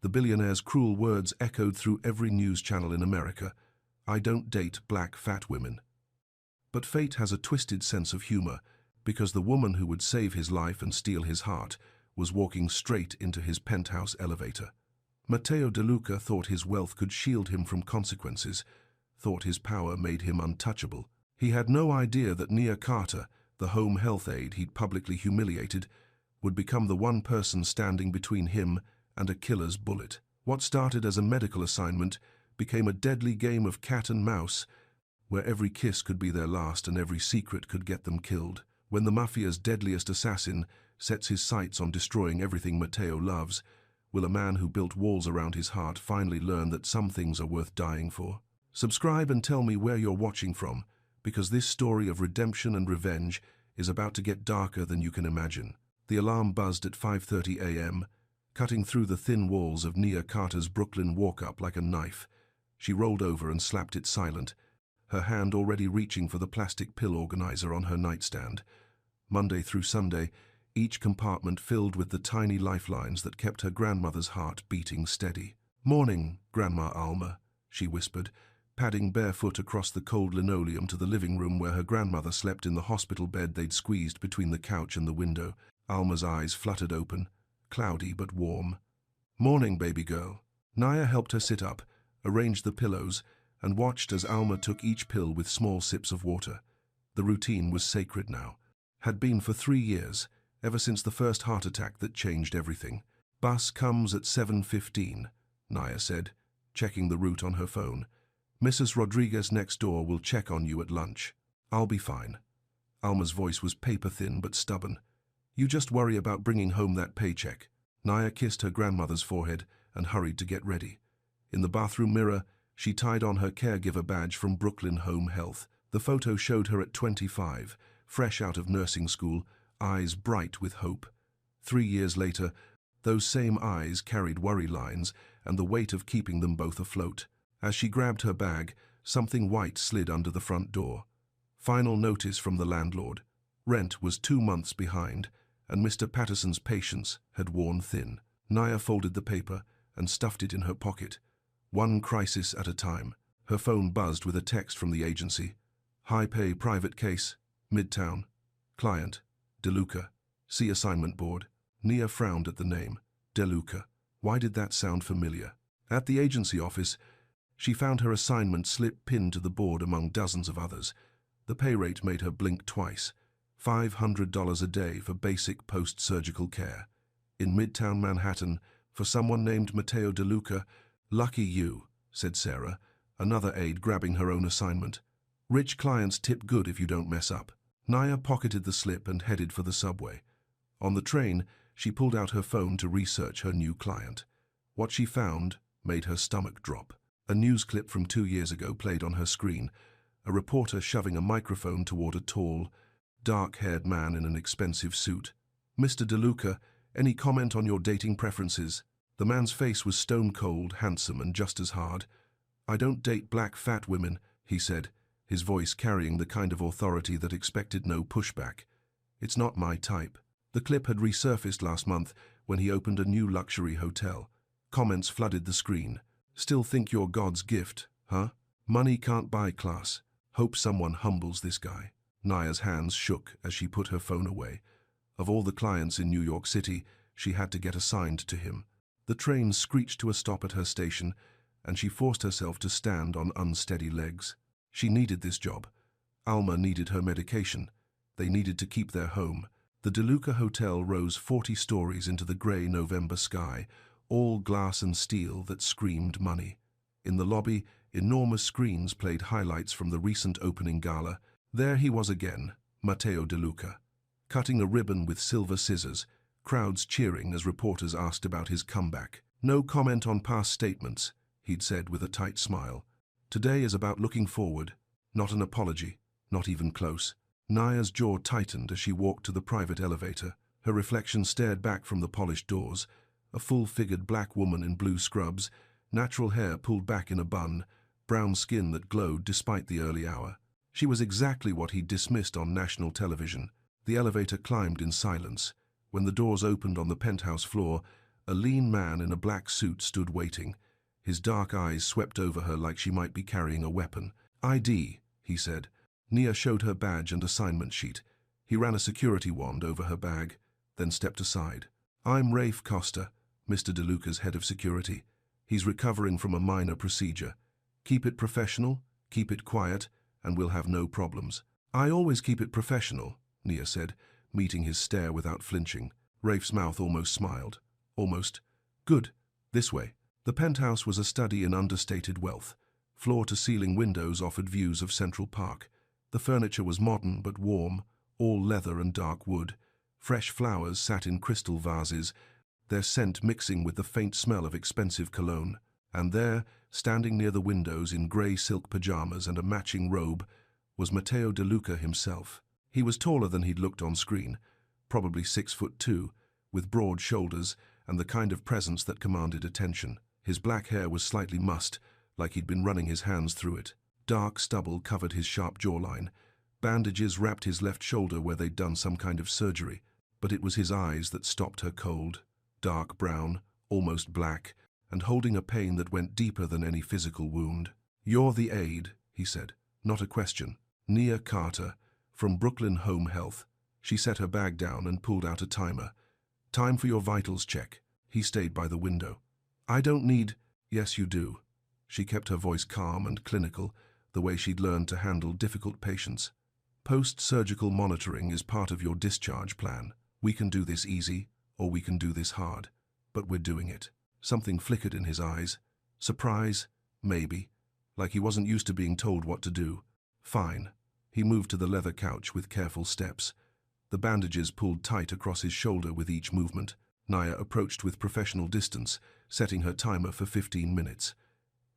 The billionaire's cruel words echoed through every news channel in America. "I don't date black fat women." But fate has a twisted sense of humor, because the woman who would save his life and steal his heart was walking straight into his penthouse elevator. Matteo De Luca thought his wealth could shield him from consequences, thought his power made him untouchable. He had no idea that Nia Carter, the home health aide he'd publicly humiliated, would become the one person standing between him and a killer's bullet. What started as a medical assignment became a deadly game of cat and mouse, where every kiss could be their last and every secret could get them killed. When the mafia's deadliest assassin sets his sights on destroying everything Matteo loves, will a man who built walls around his heart finally learn that some things are worth dying for? Subscribe and tell me where you're watching from, because this story of redemption and revenge is about to get darker than you can imagine. The alarm buzzed at 5:30 a.m., cutting through the thin walls of Nia Carter's Brooklyn walk-up like a knife. She rolled over and slapped it silent, her hand already reaching for the plastic pill organizer on her nightstand. Monday through Sunday, each compartment filled with the tiny lifelines that kept her grandmother's heart beating steady. "Morning, Grandma Alma," she whispered, padding barefoot across the cold linoleum to the living room where her grandmother slept in the hospital bed they'd squeezed between the couch and the window. Alma's eyes fluttered open, cloudy but warm. "Morning, baby girl." Nia helped her sit up, arranged the pillows, and watched as Alma took each pill with small sips of water. The routine was sacred now. Had been for 3 years, ever since the first heart attack that changed everything. "Bus comes at 7:15, Nia said, checking the route on her phone. "Mrs. Rodriguez next door will check on you at lunch." "I'll be fine." Alma's voice was paper-thin but stubborn. "You just worry about bringing home that paycheck." Nia kissed her grandmother's forehead and hurried to get ready. In the bathroom mirror, she tied on her caregiver badge from Brooklyn Home Health. The photo showed her at 25, fresh out of nursing school, eyes bright with hope. 3 years later, those same eyes carried worry lines and the weight of keeping them both afloat. As she grabbed her bag, something white slid under the front door. Final notice from the landlord. Rent was 2 months behind, and Mr. Patterson's patience had worn thin. Nia folded the paper and stuffed it in her pocket. One crisis at a time. Her phone buzzed with a text from the agency. "High-pay private case, Midtown. Client, De Luca. See assignment board." Nia frowned at the name. De Luca. Why did that sound familiar? At the agency office, she found her assignment slip pinned to the board among dozens of others. The pay rate made her blink twice. $500 a day for basic post-surgical care. In Midtown Manhattan, for someone named Matteo De Luca. "Lucky you," said Sarah, another aide grabbing her own assignment. "Rich clients tip good if you don't mess up." Nia pocketed the slip and headed for the subway. On the train, she pulled out her phone to research her new client. What she found made her stomach drop. A news clip from 2 years ago played on her screen, a reporter shoving a microphone toward a tall, dark-haired man in an expensive suit. "Mr. De Luca, any comment on your dating preferences?" The man's face was stone-cold, handsome, and just as hard. "I don't date black fat women," he said, his voice carrying the kind of authority that expected no pushback. "It's not my type." The clip had resurfaced last month when he opened a new luxury hotel. Comments flooded the screen. "Still think you're God's gift, huh? Money can't buy class. Hope someone humbles this guy." Nia's hands shook as she put her phone away. Of all the clients in New York City, she had to get assigned to him. The train screeched to a stop at her station, and she forced herself to stand on unsteady legs. She needed this job. Alma needed her medication. They needed to keep their home. The De Luca Hotel rose 40 stories into the grey November sky, all glass and steel that screamed money. In the lobby, enormous screens played highlights from the recent opening gala. There he was again, Matteo De Luca, cutting a ribbon with silver scissors, crowds cheering as reporters asked about his comeback. "No comment on past statements," he'd said with a tight smile. "Today is about looking forward, not an apology, not even close." Nia's jaw tightened as she walked to the private elevator. Her reflection stared back from the polished doors. A full-figured black woman in blue scrubs, natural hair pulled back in a bun, brown skin that glowed despite the early hour. She was exactly what he'd dismissed on national television. The elevator climbed in silence. When the doors opened on the penthouse floor, A lean man in a black suit stood waiting. His dark eyes swept over her like she might be carrying a weapon. "ID," he said. Nia showed her badge and assignment sheet. He ran a security wand over her bag, then stepped aside. "I'm Rafe Costa, Mr. DeLuca's head of security. He's recovering from a minor procedure. Keep it professional, keep it quiet, and we'll have no problems." "I always keep it professional," Nia said, meeting his stare without flinching. Rafe's mouth almost smiled. "Almost. Good. This way." The penthouse was a study in understated wealth. Floor-to-ceiling windows offered views of Central Park. The furniture was modern but warm, all leather and dark wood. Fresh flowers sat in crystal vases, their scent mixing with the faint smell of expensive cologne. And there, standing near the windows in grey silk pajamas and a matching robe, was Matteo DeLuca himself. He was taller than he'd looked on screen, probably 6'2", with broad shoulders and the kind of presence that commanded attention. His black hair was slightly mussed, like he'd been running his hands through it. Dark stubble covered his sharp jawline. Bandages wrapped his left shoulder where they'd done some kind of surgery, but it was his eyes that stopped her cold. Dark brown, almost black, and holding a pain that went deeper than any physical wound. "You're the aide," he said, "not a question. Nia Carter, from Brooklyn Home Health." She set her bag down and pulled out a timer. "Time for your vitals check." He stayed by the window. "I don't need—" "Yes, you do." She kept her voice calm and clinical, the way she'd learned to handle difficult patients. "Post-surgical monitoring is part of your discharge plan. We can do this easy, or we can do this hard. But we're doing it." Something flickered in his eyes. Surprise? Maybe. Like he wasn't used to being told what to do. "Fine." He moved to the leather couch with careful steps. The bandages pulled tight across his shoulder with each movement. Nia approached with professional distance, setting her timer for 15 minutes.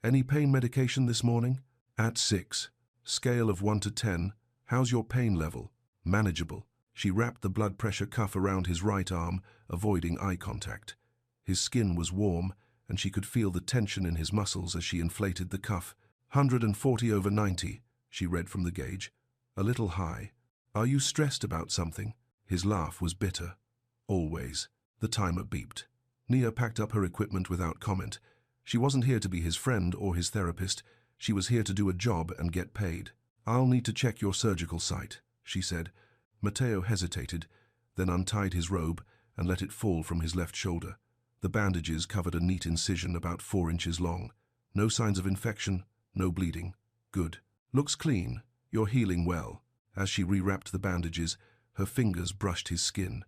"Any pain medication this morning?" "At 6. Scale of 1 to 10. How's your pain level?" "Manageable." She wrapped the blood pressure cuff around his right arm, avoiding eye contact. His skin was warm, and she could feel the tension in his muscles as she inflated the cuff. 140/90, she read from the gauge. "A little high. Are you stressed about something?" His laugh was bitter. "Always." The timer beeped. Nia packed up her equipment without comment. She wasn't here to be his friend or his therapist. She was here to do a job and get paid. "I'll need to check your surgical site," she said. Matteo hesitated, then untied his robe and let it fall from his left shoulder. The bandages covered a neat incision about 4 inches long. No signs of infection, no bleeding. "Good. Looks clean. You're healing well." As she rewrapped the bandages, her fingers brushed his skin.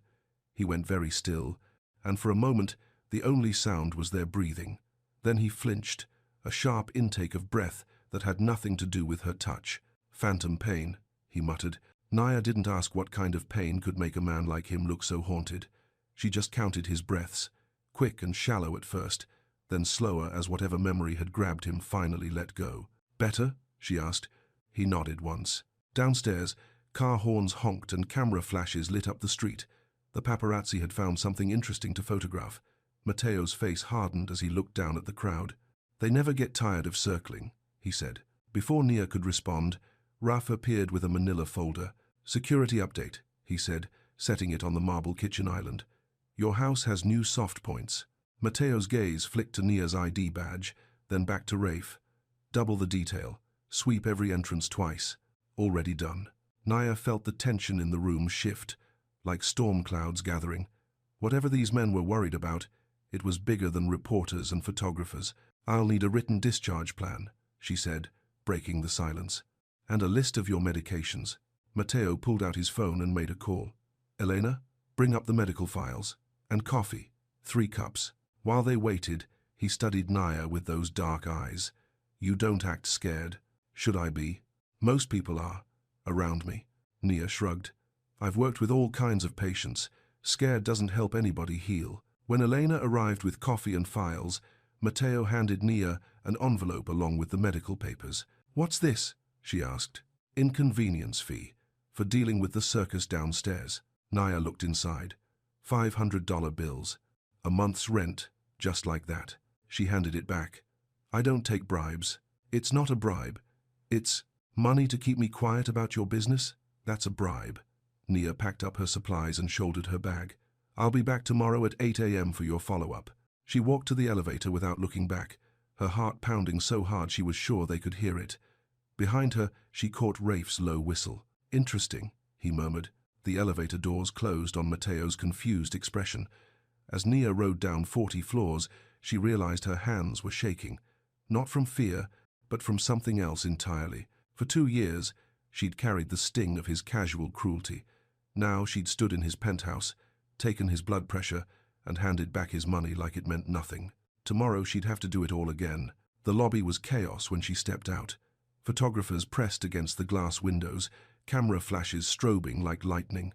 He went very still, and for a moment the only sound was their breathing. Then he flinched, a sharp intake of breath that had nothing to do with her touch. "Phantom pain," he muttered. Nia didn't ask what kind of pain could make a man like him look so haunted. She just counted his breaths, quick and shallow at first, then slower as whatever memory had grabbed him finally let go. "Better?" she asked. He nodded once. Downstairs, car horns honked and camera flashes lit up the street. The paparazzi had found something interesting to photograph. Matteo's face hardened as he looked down at the crowd. "They never get tired of circling," he said. Before Nia could respond, Raf appeared with a manila folder. "Security update," he said, setting it on the marble kitchen island. "Your house has new soft points." Matteo's gaze flicked to Nia's ID badge, then back to Rafe. "Double the detail. Sweep every entrance twice." Already done. Nia felt the tension in the room shift, like storm clouds gathering. Whatever these men were worried about, it was bigger than reporters and photographers. "I'll need a written discharge plan," she said, breaking the silence. "And a list of your medications." Matteo pulled out his phone and made a call. "Elena, bring up the medical files. And coffee. 3 cups." While they waited, he studied Nia with those dark eyes. "You don't act scared." "Should I be?" "Most people are. Around me." Nia shrugged. "I've worked with all kinds of patients. Scared doesn't help anybody heal." When Elena arrived with coffee and files, Matteo handed Nia an envelope along with the medical papers. "What's this?" she asked. "Inconvenience fee for dealing with the circus downstairs." Nia looked inside. $500 bills. A month's rent, just like that. She handed it back. "I don't take bribes." "It's not a bribe. It's money to keep me quiet about your business. That's a bribe." Nia packed up her supplies and shouldered her bag. I'll be back tomorrow at 8 a.m. for your follow-up. She walked to the elevator without looking back, her heart pounding so hard she was sure they could hear it. Behind her, she caught Rafe's low whistle. Interesting, he murmured. The elevator doors closed on Mateo's confused expression. As Nia rode down 40 floors, she realized her hands were shaking. Not from fear, but from something else entirely. For 2 years, she'd carried the sting of his casual cruelty. Now she'd stood in his penthouse, taken his blood pressure, and handed back his money like it meant nothing. Tomorrow she'd have to do it all again. The lobby was chaos when she stepped out. Photographers pressed against the glass windows, camera flashes strobing like lightning.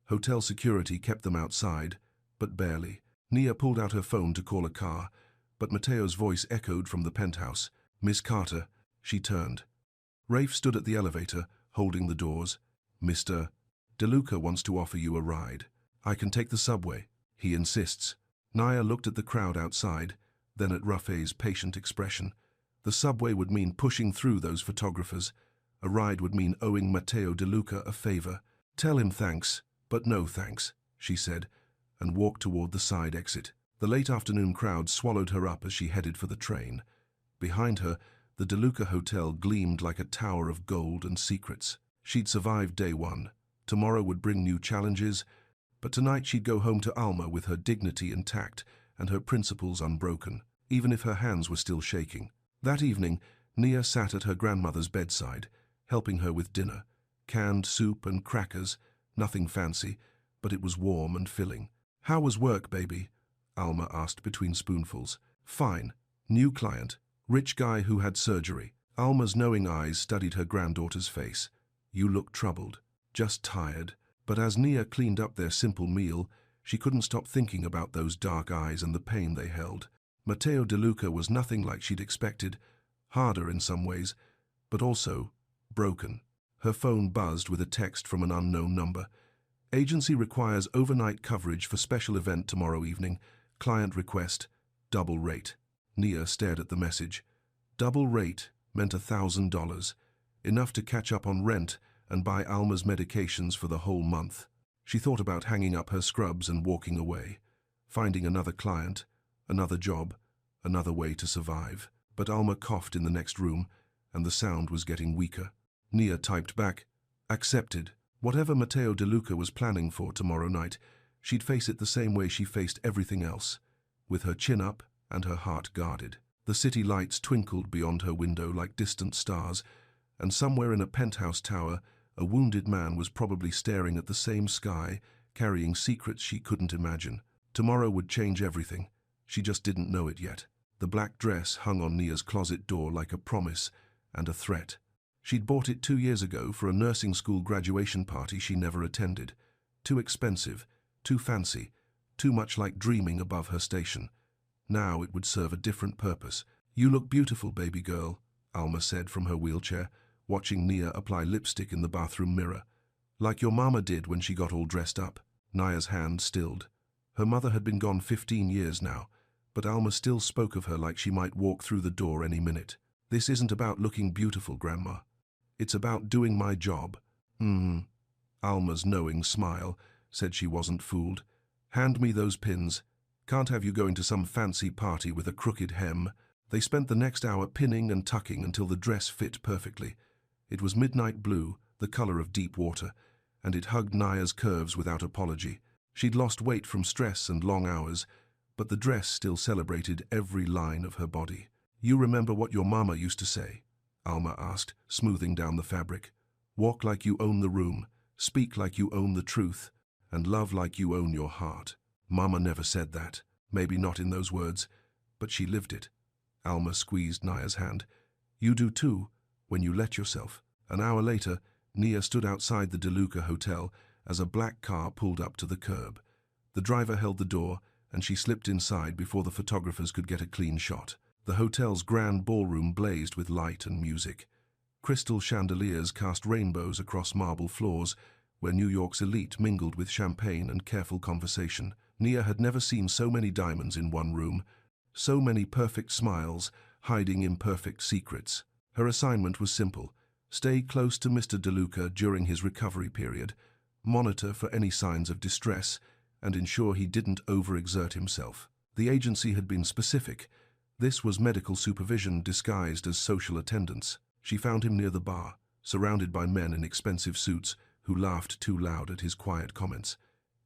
Hotel security kept them outside, but barely. Nia pulled out her phone to call a car, but Mateo's voice echoed from the penthouse. "Miss Carter." She turned. Rafe stood at the elevator, holding the doors. "Mr. DeLuca wants to offer you a ride. I can take the subway. He insists." Nia looked at the crowd outside, then at Rafe's patient expression. The subway would mean pushing through those photographers. A ride would mean owing Mateo DeLuca a favor. "Tell him thanks, but no thanks," she said, and walked toward the side exit. The late afternoon crowd swallowed her up as she headed for the train. Behind her, the DeLuca Hotel gleamed like a tower of gold and secrets. She'd survived day one. Tomorrow would bring new challenges, but tonight she'd go home to Alma with her dignity intact and her principles unbroken, even if her hands were still shaking. That evening, Nia sat at her grandmother's bedside, helping her with dinner. Canned soup and crackers, nothing fancy, but it was warm and filling. "How was work, baby?" Alma asked between spoonfuls. "Fine. New client. Rich guy who had surgery." Alma's knowing eyes studied her granddaughter's face. "You look troubled." "Just tired." But as Nia cleaned up their simple meal, she couldn't stop thinking about those dark eyes and the pain they held. Mateo DeLuca was nothing like she'd expected, harder in some ways, but also broken. Her phone buzzed with a text from an unknown number. "Agency requires overnight coverage for special event tomorrow evening. Client request, double rate." Nia stared at the message. Double rate meant $1,000, enough to catch up on rent and buy Alma's medications for the whole month. She thought about hanging up her scrubs and walking away, finding another client, another job, another way to survive. But Alma coughed in the next room, and the sound was getting weaker. Nia typed back, "Accepted." Whatever Mateo DeLuca was planning for tomorrow night, she'd face it the same way she faced everything else, with her chin up and her heart guarded. The city lights twinkled beyond her window like distant stars, and somewhere in a penthouse tower, a wounded man was probably staring at the same sky, carrying secrets she couldn't imagine. Tomorrow would change everything. She just didn't know it yet. The black dress hung on Nia's closet door like a promise and a threat. She'd bought it 2 years ago for a nursing school graduation party she never attended. Too expensive, too fancy, too much like dreaming above her station. Now it would serve a different purpose. "You look beautiful, baby girl," Alma said from her wheelchair, watching Nia apply lipstick in the bathroom mirror. "Like your mama did when she got all dressed up." Nia's hand stilled. Her mother had been gone 15 years now, but Alma still spoke of her like she might walk through the door any minute. "This isn't about looking beautiful, Grandma. It's about doing my job." Alma's knowing smile said she wasn't fooled. "Hand me those pins. Can't have you going to some fancy party with a crooked hem." They spent the next hour pinning and tucking until the dress fit perfectly. It was midnight blue, the color of deep water, and it hugged Nia's curves without apology. She'd lost weight from stress and long hours, but the dress still celebrated every line of her body. "You remember what your mama used to say?" Alma asked, smoothing down the fabric. "Walk like you own the room, speak like you own the truth, and love like you own your heart." Mama never said that, maybe not in those words, but she lived it. Alma squeezed Nia's hand. "You do too, when you let yourself." An hour later, Nia stood outside the DeLuca Hotel as a black car pulled up to the curb. The driver held the door, and she slipped inside before the photographers could get a clean shot. The hotel's grand ballroom blazed with light and music. Crystal chandeliers cast rainbows across marble floors, where New York's elite mingled with champagne and careful conversation. Nia had never seen so many diamonds in one room, so many perfect smiles hiding imperfect secrets. Her assignment was simple: stay close to Mr. DeLuca during his recovery period, monitor for any signs of distress, and ensure he didn't overexert himself. The agency had been specific. This was medical supervision disguised as social attendance. She found him near the bar, surrounded by men in expensive suits who laughed too loud at his quiet comments.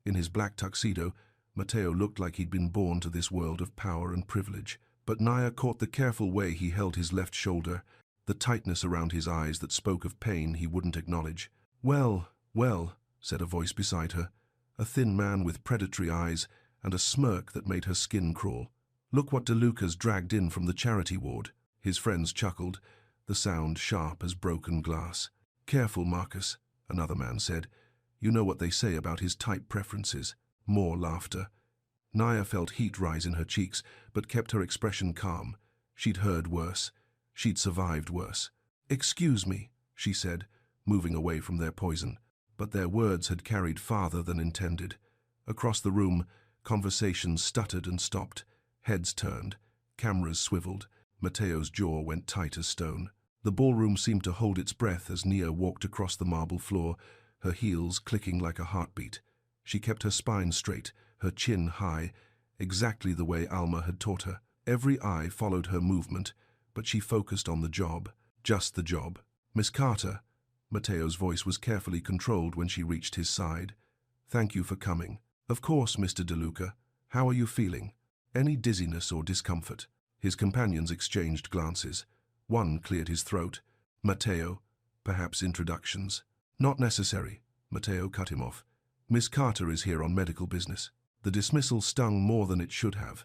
In his black tuxedo, Matteo looked like he'd been born to this world of power and privilege. But Naya caught the careful way he held his left shoulder, the tightness around his eyes that spoke of pain he wouldn't acknowledge. "Well, well," said a voice beside her, a thin man with predatory eyes and a smirk that made her skin crawl. "Look what DeLuca's dragged in from the charity ward." His friends chuckled, the sound sharp as broken glass. "Careful, Marcus," another man said. "You know what they say about his type preferences." More laughter. Naya felt heat rise in her cheeks, but kept her expression calm. She'd heard worse. She'd survived worse. "Excuse me," she said, moving away from their poison. But their words had carried farther than intended. Across the room, conversations stuttered and stopped. Heads turned. Cameras swiveled. Matteo's jaw went tight as stone. The ballroom seemed to hold its breath as Nia walked across the marble floor, her heels clicking like a heartbeat. She kept her spine straight, her chin high, exactly the way Alma had taught her. Every eye followed her movement, but she focused on the job. Just the job. "Miss Carter." Matteo's voice was carefully controlled when she reached his side. "Thank you for coming." "Of course, Mr. DeLuca. How are you feeling? Any dizziness or discomfort?" His companions exchanged glances. One cleared his throat. "Matteo, perhaps introductions?" "Not necessary." Matteo cut him off. "Miss Carter is here on medical business." The dismissal stung more than it should have.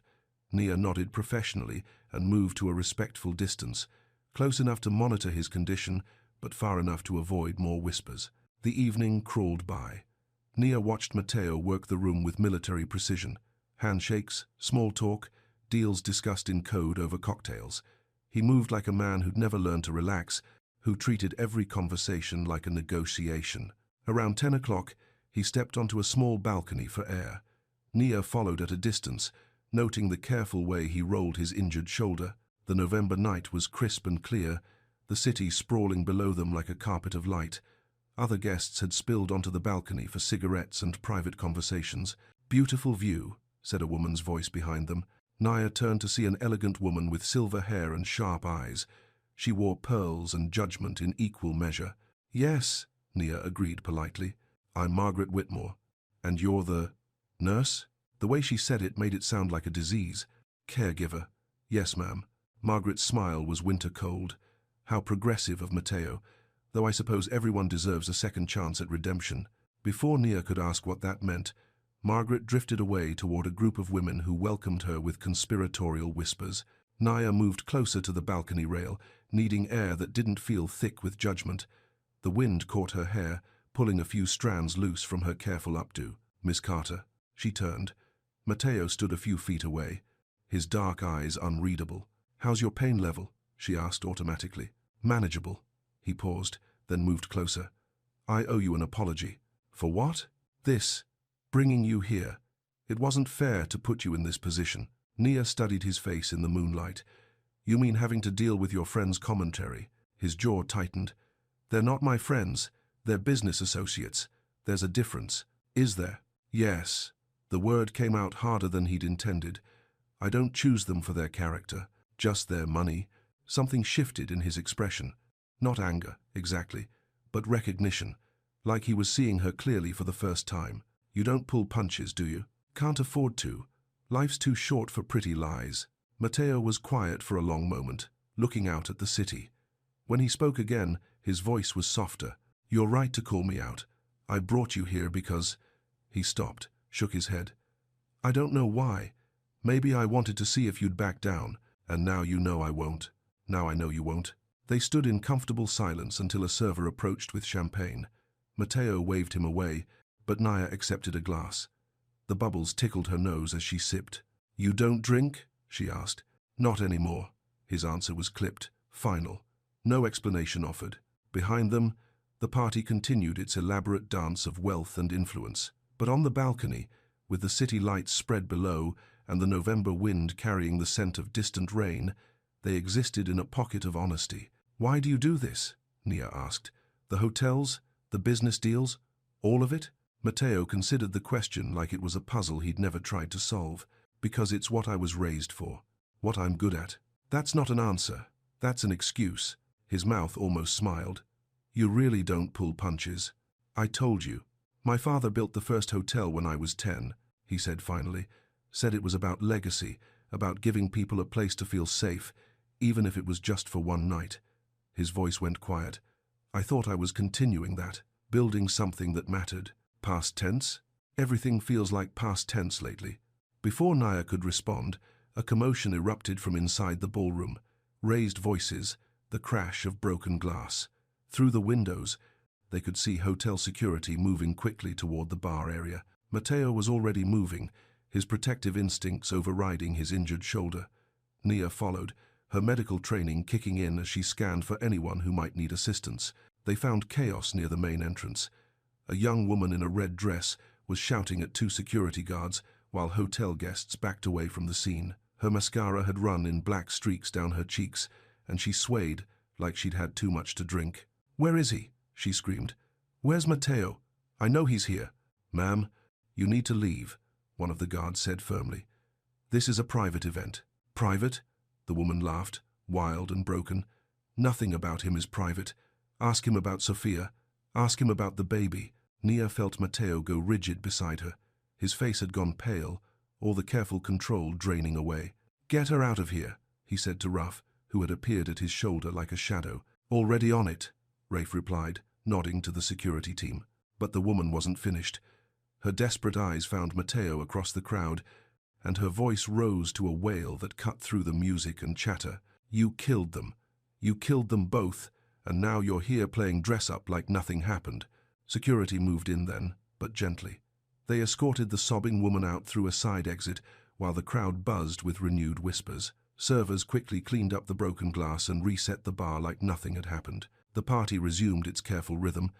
Nia nodded professionally and moved to a respectful distance, close enough to monitor his condition, but far enough to avoid more whispers. The evening crawled by. Nia watched Matteo work the room with military precision. Handshakes, small talk, deals discussed in code over cocktails. He moved like a man who'd never learned to relax, who treated every conversation like a negotiation. Around 10 o'clock, he stepped onto a small balcony for air. Nia followed at a distance, noting the careful way he rolled his injured shoulder. The November night was crisp and clear, the city sprawling below them like a carpet of light. Other guests had spilled onto the balcony for cigarettes and private conversations. "Beautiful view," said a woman's voice behind them. Nia turned to see an elegant woman with silver hair and sharp eyes. She wore pearls and judgment in equal measure. "Yes," Nia agreed politely. "I'm Margaret Whitmore. And you're the nurse?" The way she said it made it sound like a disease. "Caregiver." "Yes, ma'am." Margaret's smile was winter cold. How progressive of Matteo, though I suppose everyone deserves a second chance at redemption. Before Nia could ask what that meant, Margaret drifted away toward a group of women who welcomed her with conspiratorial whispers. Nia moved closer to the balcony rail, needing air that didn't feel thick with judgment. The wind caught her hair, pulling a few strands loose from her careful updo. "Miss Carter." She turned. Matteo stood a few feet away, his dark eyes unreadable. "How's your pain level?" she asked automatically. "Manageable." He paused, then moved closer. "I owe you an apology." "For what?" "This. Bringing you here. It wasn't fair to put you in this position." Nia studied his face in the moonlight. "You mean having to deal with your friend's commentary?" His jaw tightened. "They're not my friends. They're business associates. There's a difference." "Is there?" "Yes." The word came out harder than he'd intended. "I don't choose them for their character, just their money." Something shifted in his expression. Not anger, exactly, but recognition, like he was seeing her clearly for the first time. "You don't pull punches, do you?" "Can't afford to. Life's too short for pretty lies." Matteo was quiet for a long moment, looking out at the city. When he spoke again, his voice was softer. "You're right to call me out. I brought you here because—" He stopped, shook his head. "I don't know why. Maybe I wanted to see if you'd back down, and now you know I won't. Now I know you won't." They stood in comfortable silence until a server approached with champagne. Matteo waved him away, but Nia accepted a glass. The bubbles tickled her nose as she sipped. "You don't drink?" she asked. "Not anymore." His answer was clipped, final. No explanation offered. Behind them, the party continued its elaborate dance of wealth and influence. But on the balcony, with the city lights spread below and the November wind carrying the scent of distant rain, they existed in a pocket of honesty. "Why do you do this?" Nia asked. "The hotels? The business deals? All of it?" Matteo considered the question like it was a puzzle he'd never tried to solve. Because it's what I was raised for. What I'm good at. That's not an answer. That's an excuse. His mouth almost smiled. You really don't pull punches. I told you. My father built the first hotel when I was 10, he said finally. Said it was about legacy, about giving people a place to feel safe, even if it was just for one night. His voice went quiet. I thought I was continuing that, building something that mattered. Past tense? Everything feels like past tense lately. Before Naya could respond, a commotion erupted from inside the ballroom. Raised voices, the crash of broken glass. Through the windows, they could see hotel security moving quickly toward the bar area. Matteo was already moving, his protective instincts overriding his injured shoulder. Nia followed, her medical training kicking in as she scanned for anyone who might need assistance. They found chaos near the main entrance. A young woman in a red dress was shouting at two security guards, while hotel guests backed away from the scene. Her mascara had run in black streaks down her cheeks, and she swayed like she'd had too much to drink. Where is he? She screamed. Where's Matteo? I know he's here. Ma'am, you need to leave, one of the guards said firmly. This is a private event. Private? The woman laughed, wild and broken. Nothing about him is private. Ask him about Sophia. Ask him about the baby. Nia felt Matteo go rigid beside her. His face had gone pale, all the careful control draining away. Get her out of here, he said to Ruff, who had appeared at his shoulder like a shadow. Already on it, Rafe replied, nodding to the security team. But the woman wasn't finished. Her desperate eyes found Matteo across the crowd, and her voice rose to a wail that cut through the music and chatter. You killed them. You killed them both, and now you're here playing dress-up like nothing happened. Security moved in then, but gently. They escorted the sobbing woman out through a side exit, while the crowd buzzed with renewed whispers. Servers quickly cleaned up the broken glass and reset the bar like nothing had happened. The party resumed its careful rhythm,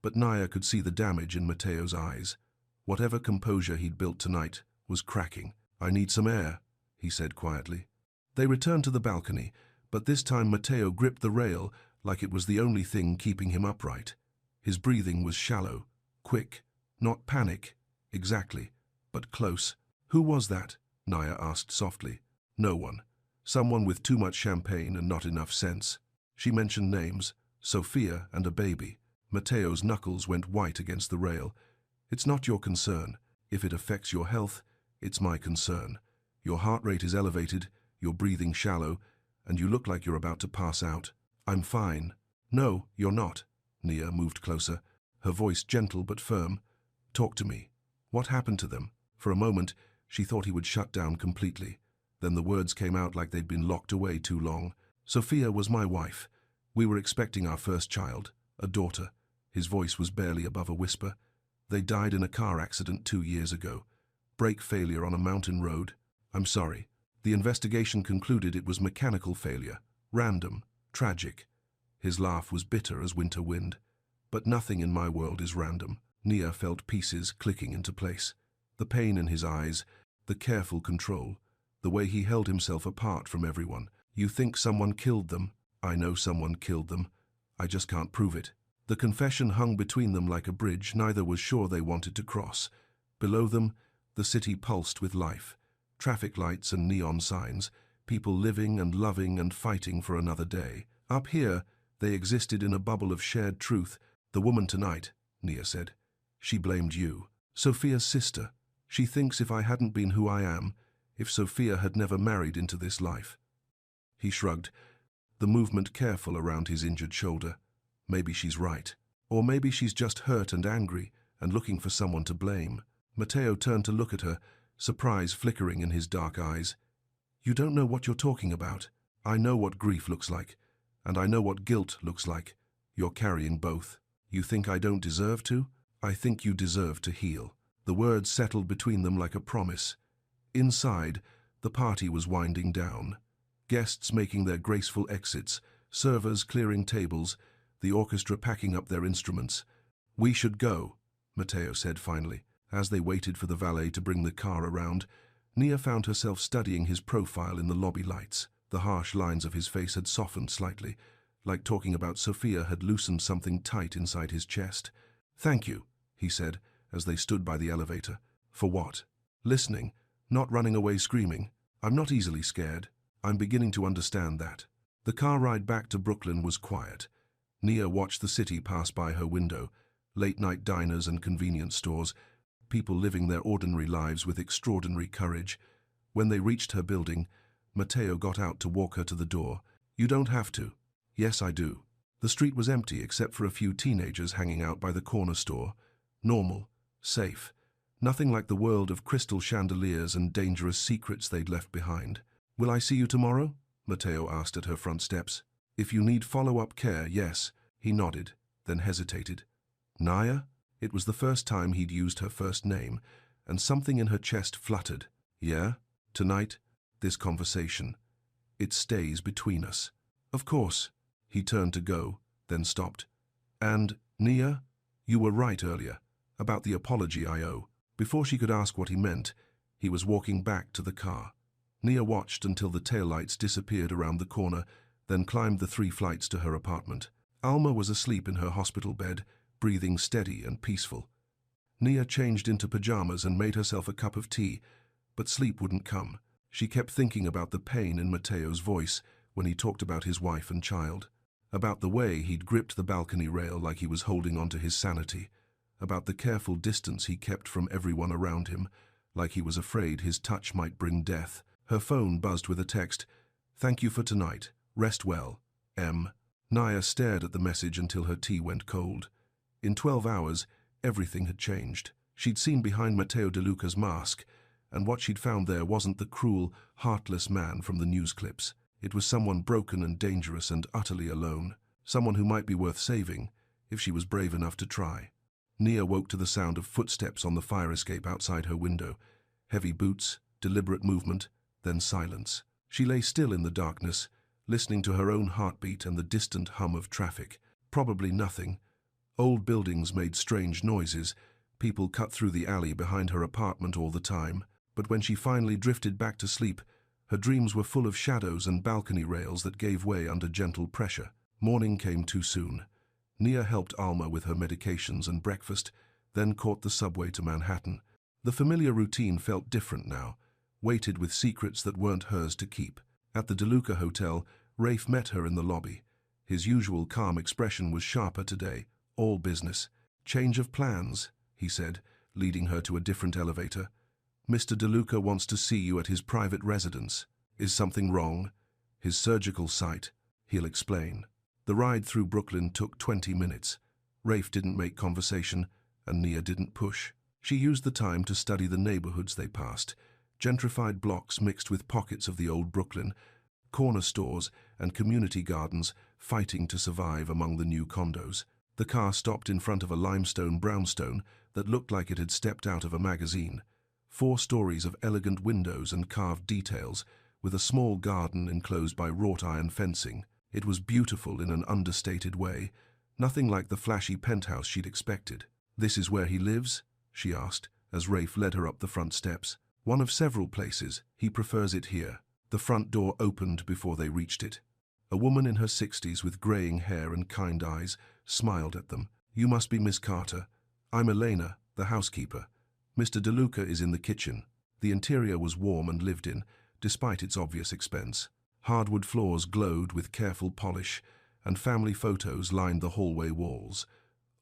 but Naya could see the damage in Matteo's eyes. Whatever composure he'd built tonight was cracking. I need some air, he said quietly. They returned to the balcony, but this time Matteo gripped the rail like it was the only thing keeping him upright. His breathing was shallow, quick, not panic, exactly, but close. Who was that? Naya asked softly. No one. Someone with too much champagne and not enough sense. She mentioned names, Sophia and a baby. Matteo's knuckles went white against the rail. It's not your concern. If it affects your health, it's my concern. Your heart rate is elevated, you're breathing shallow, and you look like you're about to pass out. I'm fine. No, you're not. Nia moved closer, her voice gentle but firm. Talk to me. What happened to them? For a moment, she thought he would shut down completely. Then the words came out like they'd been locked away too long. Sophia was my wife. We were expecting our first child, a daughter. His voice was barely above a whisper. They died in a car accident 2 years ago. Brake failure on a mountain road. I'm sorry. The investigation concluded it was mechanical failure. Random. Tragic. His laugh was bitter as winter wind. But nothing in my world is random. Nia felt pieces clicking into place. The pain in his eyes, the careful control, the way he held himself apart from everyone. You think someone killed them? I know someone killed them. I just can't prove it. The confession hung between them like a bridge neither was sure they wanted to cross. Below them, the city pulsed with life. Traffic lights and neon signs, people living and loving and fighting for another day. Up here, they existed in a bubble of shared truth. The woman tonight, Nia said. She blamed you. Sophia's sister. She thinks if I hadn't been who I am, if Sophia had never married into this life. He shrugged, the movement careful around his injured shoulder. Maybe she's right. Or maybe she's just hurt and angry and looking for someone to blame. Matteo turned to look at her, surprise flickering in his dark eyes. You don't know what you're talking about. I know what grief looks like, and I know what guilt looks like. You're carrying both. You think I don't deserve to? I think you deserve to heal. The words settled between them like a promise. Inside, the party was winding down. Guests making their graceful exits, servers clearing tables, the orchestra packing up their instruments. We should go, Matteo said finally. As they waited for the valet to bring the car around, Nia found herself studying his profile in the lobby lights. The harsh lines of his face had softened slightly, like talking about Sophia had loosened something tight inside his chest. Thank you, he said, as they stood by the elevator. For what? Listening, not running away screaming. I'm not easily scared. I'm beginning to understand that. The car ride back to Brooklyn was quiet. Nia watched the city pass by her window, late-night diners and convenience stores, people living their ordinary lives with extraordinary courage. When they reached her building, Matteo got out to walk her to the door. You don't have to. Yes, I do. The street was empty except for a few teenagers hanging out by the corner store. Normal, safe. Nothing like the world of crystal chandeliers and dangerous secrets they'd left behind. Will I see you tomorrow? Matteo asked at her front steps. If you need follow-up care, yes. He nodded, then hesitated. Nia? It was the first time he'd used her first name, and something in her chest fluttered. Yeah? Tonight? This conversation. It stays between us. Of course. He turned to go, then stopped. And, Nia, you were right earlier, about the apology I owe. Before she could ask what he meant, he was walking back to the car. Nia watched until the taillights disappeared around the corner, then climbed the 3 flights to her apartment. Alma was asleep in her hospital bed, breathing steady and peaceful. Nia changed into pajamas and made herself a cup of tea, but sleep wouldn't come. She kept thinking about the pain in Matteo's voice when he talked about his wife and child, about the way he'd gripped the balcony rail like he was holding onto his sanity, about the careful distance he kept from everyone around him, like he was afraid his touch might bring death. Her phone buzzed with a text. Thank you for tonight. Rest well. M. Nia stared at the message until her tea went cold. In 12 hours, everything had changed. She'd seen behind Matteo De Luca's mask, and what she'd found there wasn't the cruel, heartless man from the news clips. It was someone broken and dangerous and utterly alone. Someone who might be worth saving, if she was brave enough to try. Nia woke to the sound of footsteps on the fire escape outside her window. Heavy boots, deliberate movement, then silence. She lay still in the darkness, listening to her own heartbeat and the distant hum of traffic. Probably nothing. Old buildings made strange noises. People cut through the alley behind her apartment all the time. But when she finally drifted back to sleep, her dreams were full of shadows and balcony rails that gave way under gentle pressure. Morning came too soon. Nia helped Alma with her medications and breakfast, then caught the subway to Manhattan. The familiar routine felt different now, weighted with secrets that weren't hers to keep. At the De Luca Hotel, Rafe met her in the lobby. His usual calm expression was sharper today, all business. Change of plans, he said, leading her to a different elevator. Mr. De Luca wants to see you at his private residence. Is something wrong? His surgical site. He'll explain. The ride through Brooklyn took 20 minutes. Rafe didn't make conversation, and Nia didn't push. She used the time to study the neighborhoods they passed, gentrified blocks mixed with pockets of the old Brooklyn, corner stores and community gardens fighting to survive among the new condos. The car stopped in front of a limestone brownstone that looked like it had stepped out of a magazine. 4 stories of elegant windows and carved details, with a small garden enclosed by wrought iron fencing. It was beautiful in an understated way, nothing like the flashy penthouse she'd expected. This is where he lives? She asked, as Rafe led her up the front steps. One of several places. He prefers it here. The front door opened before they reached it. A woman in her 60s with graying hair and kind eyes smiled at them. You must be Miss Carter. I'm Elena, the housekeeper. Mr. De Luca is in the kitchen. The interior was warm and lived in, despite its obvious expense. Hardwood floors glowed with careful polish, and family photos lined the hallway walls.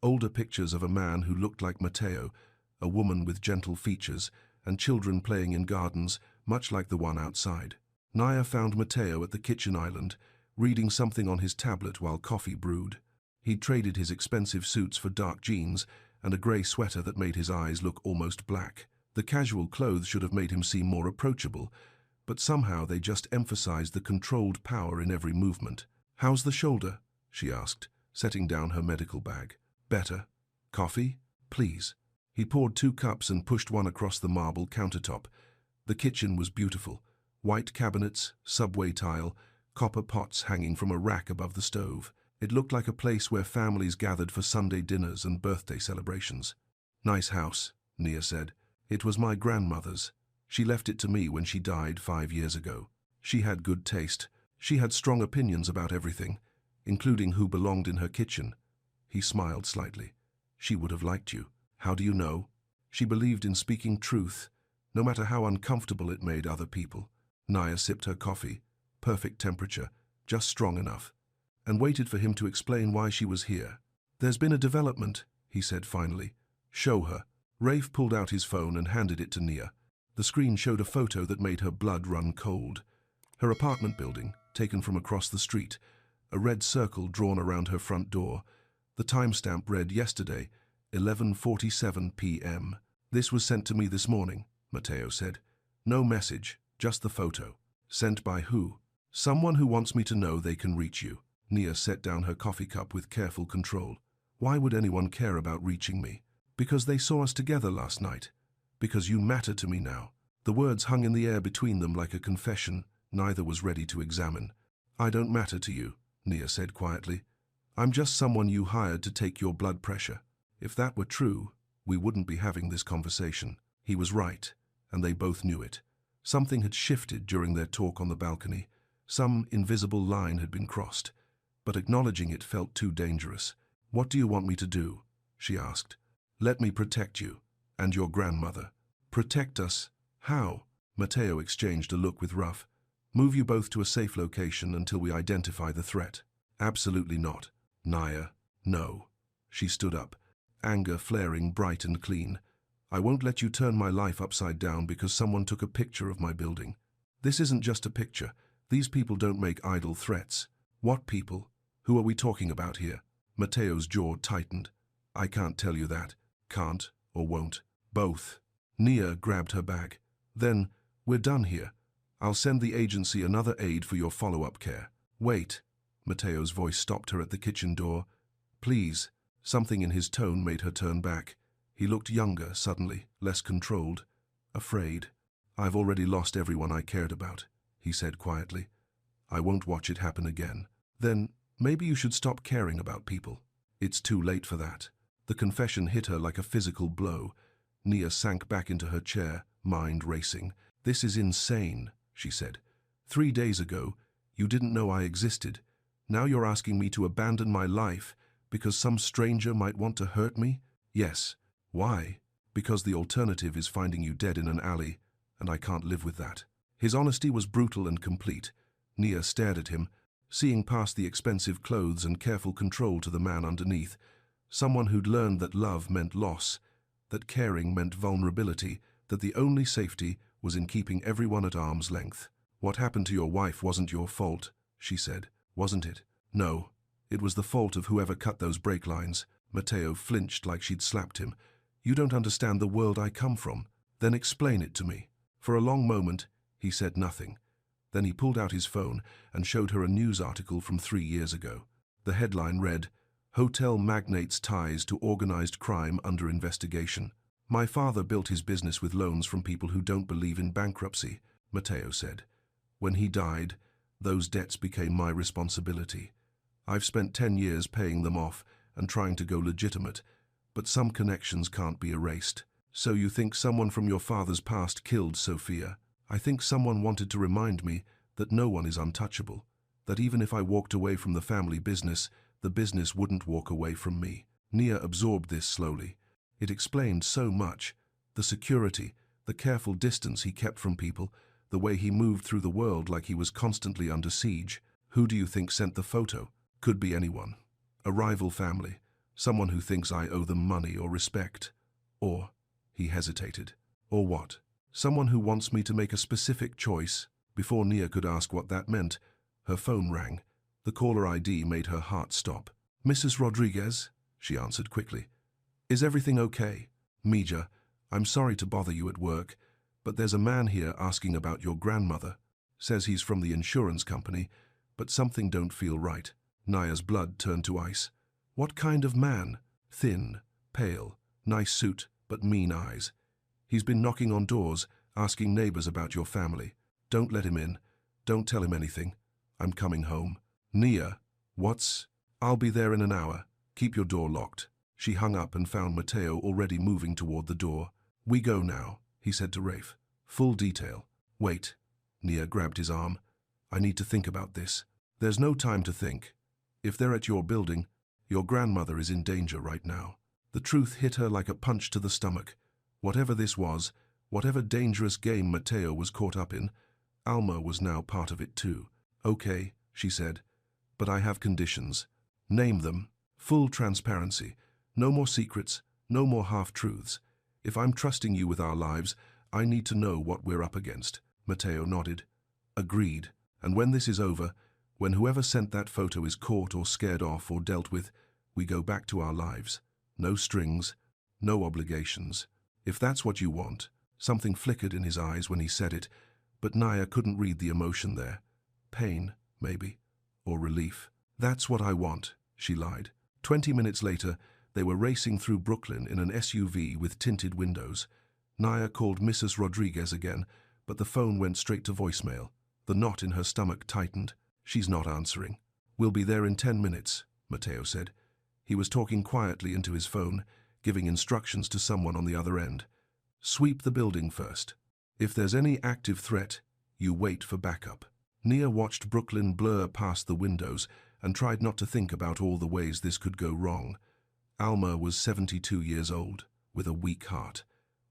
Older pictures of a man who looked like Matteo, a woman with gentle features, and children playing in gardens, much like the one outside. Nia found Matteo at the kitchen island, reading something on his tablet while coffee brewed. He'd traded his expensive suits for dark jeans and a grey sweater that made his eyes look almost black. The casual clothes should have made him seem more approachable, but somehow they just emphasized the controlled power in every movement. How's the shoulder? She asked, setting down her medical bag. Better. Coffee? Please. He poured 2 cups and pushed one across the marble countertop. The kitchen was beautiful. White cabinets, subway tile, copper pots hanging from a rack above the stove. It looked like a place where families gathered for Sunday dinners and birthday celebrations. Nice house, Nia said. It was my grandmother's. She left it to me when she died 5 years ago. She had good taste. She had strong opinions about everything, including who belonged in her kitchen. He smiled slightly. She would have liked you. How do you know? She believed in speaking truth, no matter how uncomfortable it made other people. Nia sipped her coffee, perfect temperature, just strong enough, and waited for him to explain why she was here. "There's been a development," he said finally. "Show her." Rafe pulled out his phone and handed it to Nia. The screen showed a photo that made her blood run cold. Her apartment building, taken from across the street, a red circle drawn around her front door. The timestamp read yesterday, 11:47 p.m. "This was sent to me this morning," Matteo said. "No message, just the photo." "Sent by who?" "Someone who wants me to know they can reach you." Nia set down her coffee cup with careful control. "Why would anyone care about reaching me?" "Because they saw us together last night. Because you matter to me now." The words hung in the air between them like a confession neither was ready to examine. "I don't matter to you," Nia said quietly. "I'm just someone you hired to take your blood pressure. If that were true, we wouldn't be having this conversation." He was right, and they both knew it. Something had shifted during their talk on the balcony. Some invisible line had been crossed, but acknowledging it felt too dangerous. "What do you want me to do?" she asked. "Let me protect you, and your grandmother." "Protect us? How?" Matteo exchanged a look with Ruff. "Move you both to a safe location until we identify the threat." "Absolutely not." "Nia, no." She stood up, anger flaring bright and clean. "I won't let you turn my life upside down because someone took a picture of my building. This isn't just a picture. These people don't make idle threats." "What people? Who are we talking about here?" Matteo's jaw tightened. "I can't tell you that. Can't or won't. Both." Nia grabbed her bag. "Then, we're done here. I'll send the agency another aide for your follow-up care." "Wait." Matteo's voice stopped her at the kitchen door. "Please." Something in his tone made her turn back. He looked younger suddenly, less controlled, afraid. "I've already lost everyone I cared about," he said quietly. "I won't watch it happen again." "Then maybe you should stop caring about people." "It's too late for that." The confession hit her like a physical blow. Nia sank back into her chair, mind racing. "This is insane," she said. 3 days ago, you didn't know I existed. Now you're asking me to abandon my life because some stranger might want to hurt me?" "Yes." "Why?" "Because the alternative is finding you dead in an alley, and I can't live with that." His honesty was brutal and complete. Nia stared at him, seeing past the expensive clothes and careful control to the man underneath. Someone who'd learned that love meant loss, that caring meant vulnerability, that the only safety was in keeping everyone at arm's length. "What happened to your wife wasn't your fault," she said. "Wasn't it?" "No. It was the fault of whoever cut those brake lines." Matteo flinched like she'd slapped him. "You don't understand the world I come from. Then explain it to me." For a long moment, he said nothing. Then he pulled out his phone and showed her a news article from 3 years ago. The headline read, "Hotel magnate's ties to organized crime under investigation." "My father built his business with loans from people who don't believe in bankruptcy," Matteo said. "When he died, those debts became my responsibility. I've spent 10 years paying them off and trying to go legitimate, but some connections can't be erased." "So you think someone from your father's past killed Sophia?" "I think someone wanted to remind me that no one is untouchable, that even if I walked away from the family business, the business wouldn't walk away from me." Nia absorbed this slowly. It explained so much. The security, the careful distance he kept from people, the way he moved through the world like he was constantly under siege. "Who do you think sent the photo?" "Could be anyone. A rival family, someone who thinks I owe them money or respect. Or," he hesitated, "or what? Someone who wants me to make a specific choice." Before Nia could ask what that meant, her phone rang. The caller ID made her heart stop. "Mrs. Rodriguez," she answered quickly. "Is everything okay?" "Mija, I'm sorry to bother you at work, but there's a man here asking about your grandmother. Says he's from the insurance company, but something don't feel right." Nia's blood turned to ice. "What kind of man?" "Thin, pale, nice suit, but mean eyes. He's been knocking on doors, asking neighbors about your family. Don't let him in. Don't tell him anything. I'm coming home." "Nia, what's—" "I'll be there in an hour. Keep your door locked." She hung up and found Matteo already moving toward the door. "We go now," he said to Rafe. "Full detail." "Wait." Nia grabbed his arm. "I need to think about this." "There's no time to think. If they're at your building, your grandmother is in danger right now." The truth hit her like a punch to the stomach. Whatever this was, whatever dangerous game Matteo was caught up in, Alma was now part of it too. "Okay," she said, "but I have conditions." "Name them." "Full transparency. No more secrets, no more half-truths. If I'm trusting you with our lives, I need to know what we're up against." Matteo nodded. "Agreed. And when this is over, when whoever sent that photo is caught or scared off or dealt with, we go back to our lives. No strings, no obligations. If that's what you want." Something flickered in his eyes when he said it, but Naya couldn't read the emotion there. Pain, maybe, or relief. "That's what I want," she lied. 20 minutes later, they were racing through Brooklyn in an SUV with tinted windows. Naya called Mrs. Rodriguez again, but the phone went straight to voicemail. The knot in her stomach tightened. "She's not answering." "We'll be there in 10 minutes, Matteo said. He was talking quietly into his phone, giving instructions to someone on the other end. "Sweep the building first. If there's any active threat, you wait for backup." Nia watched Brooklyn blur past the windows and tried not to think about all the ways this could go wrong. Alma was 72 years old, with a weak heart.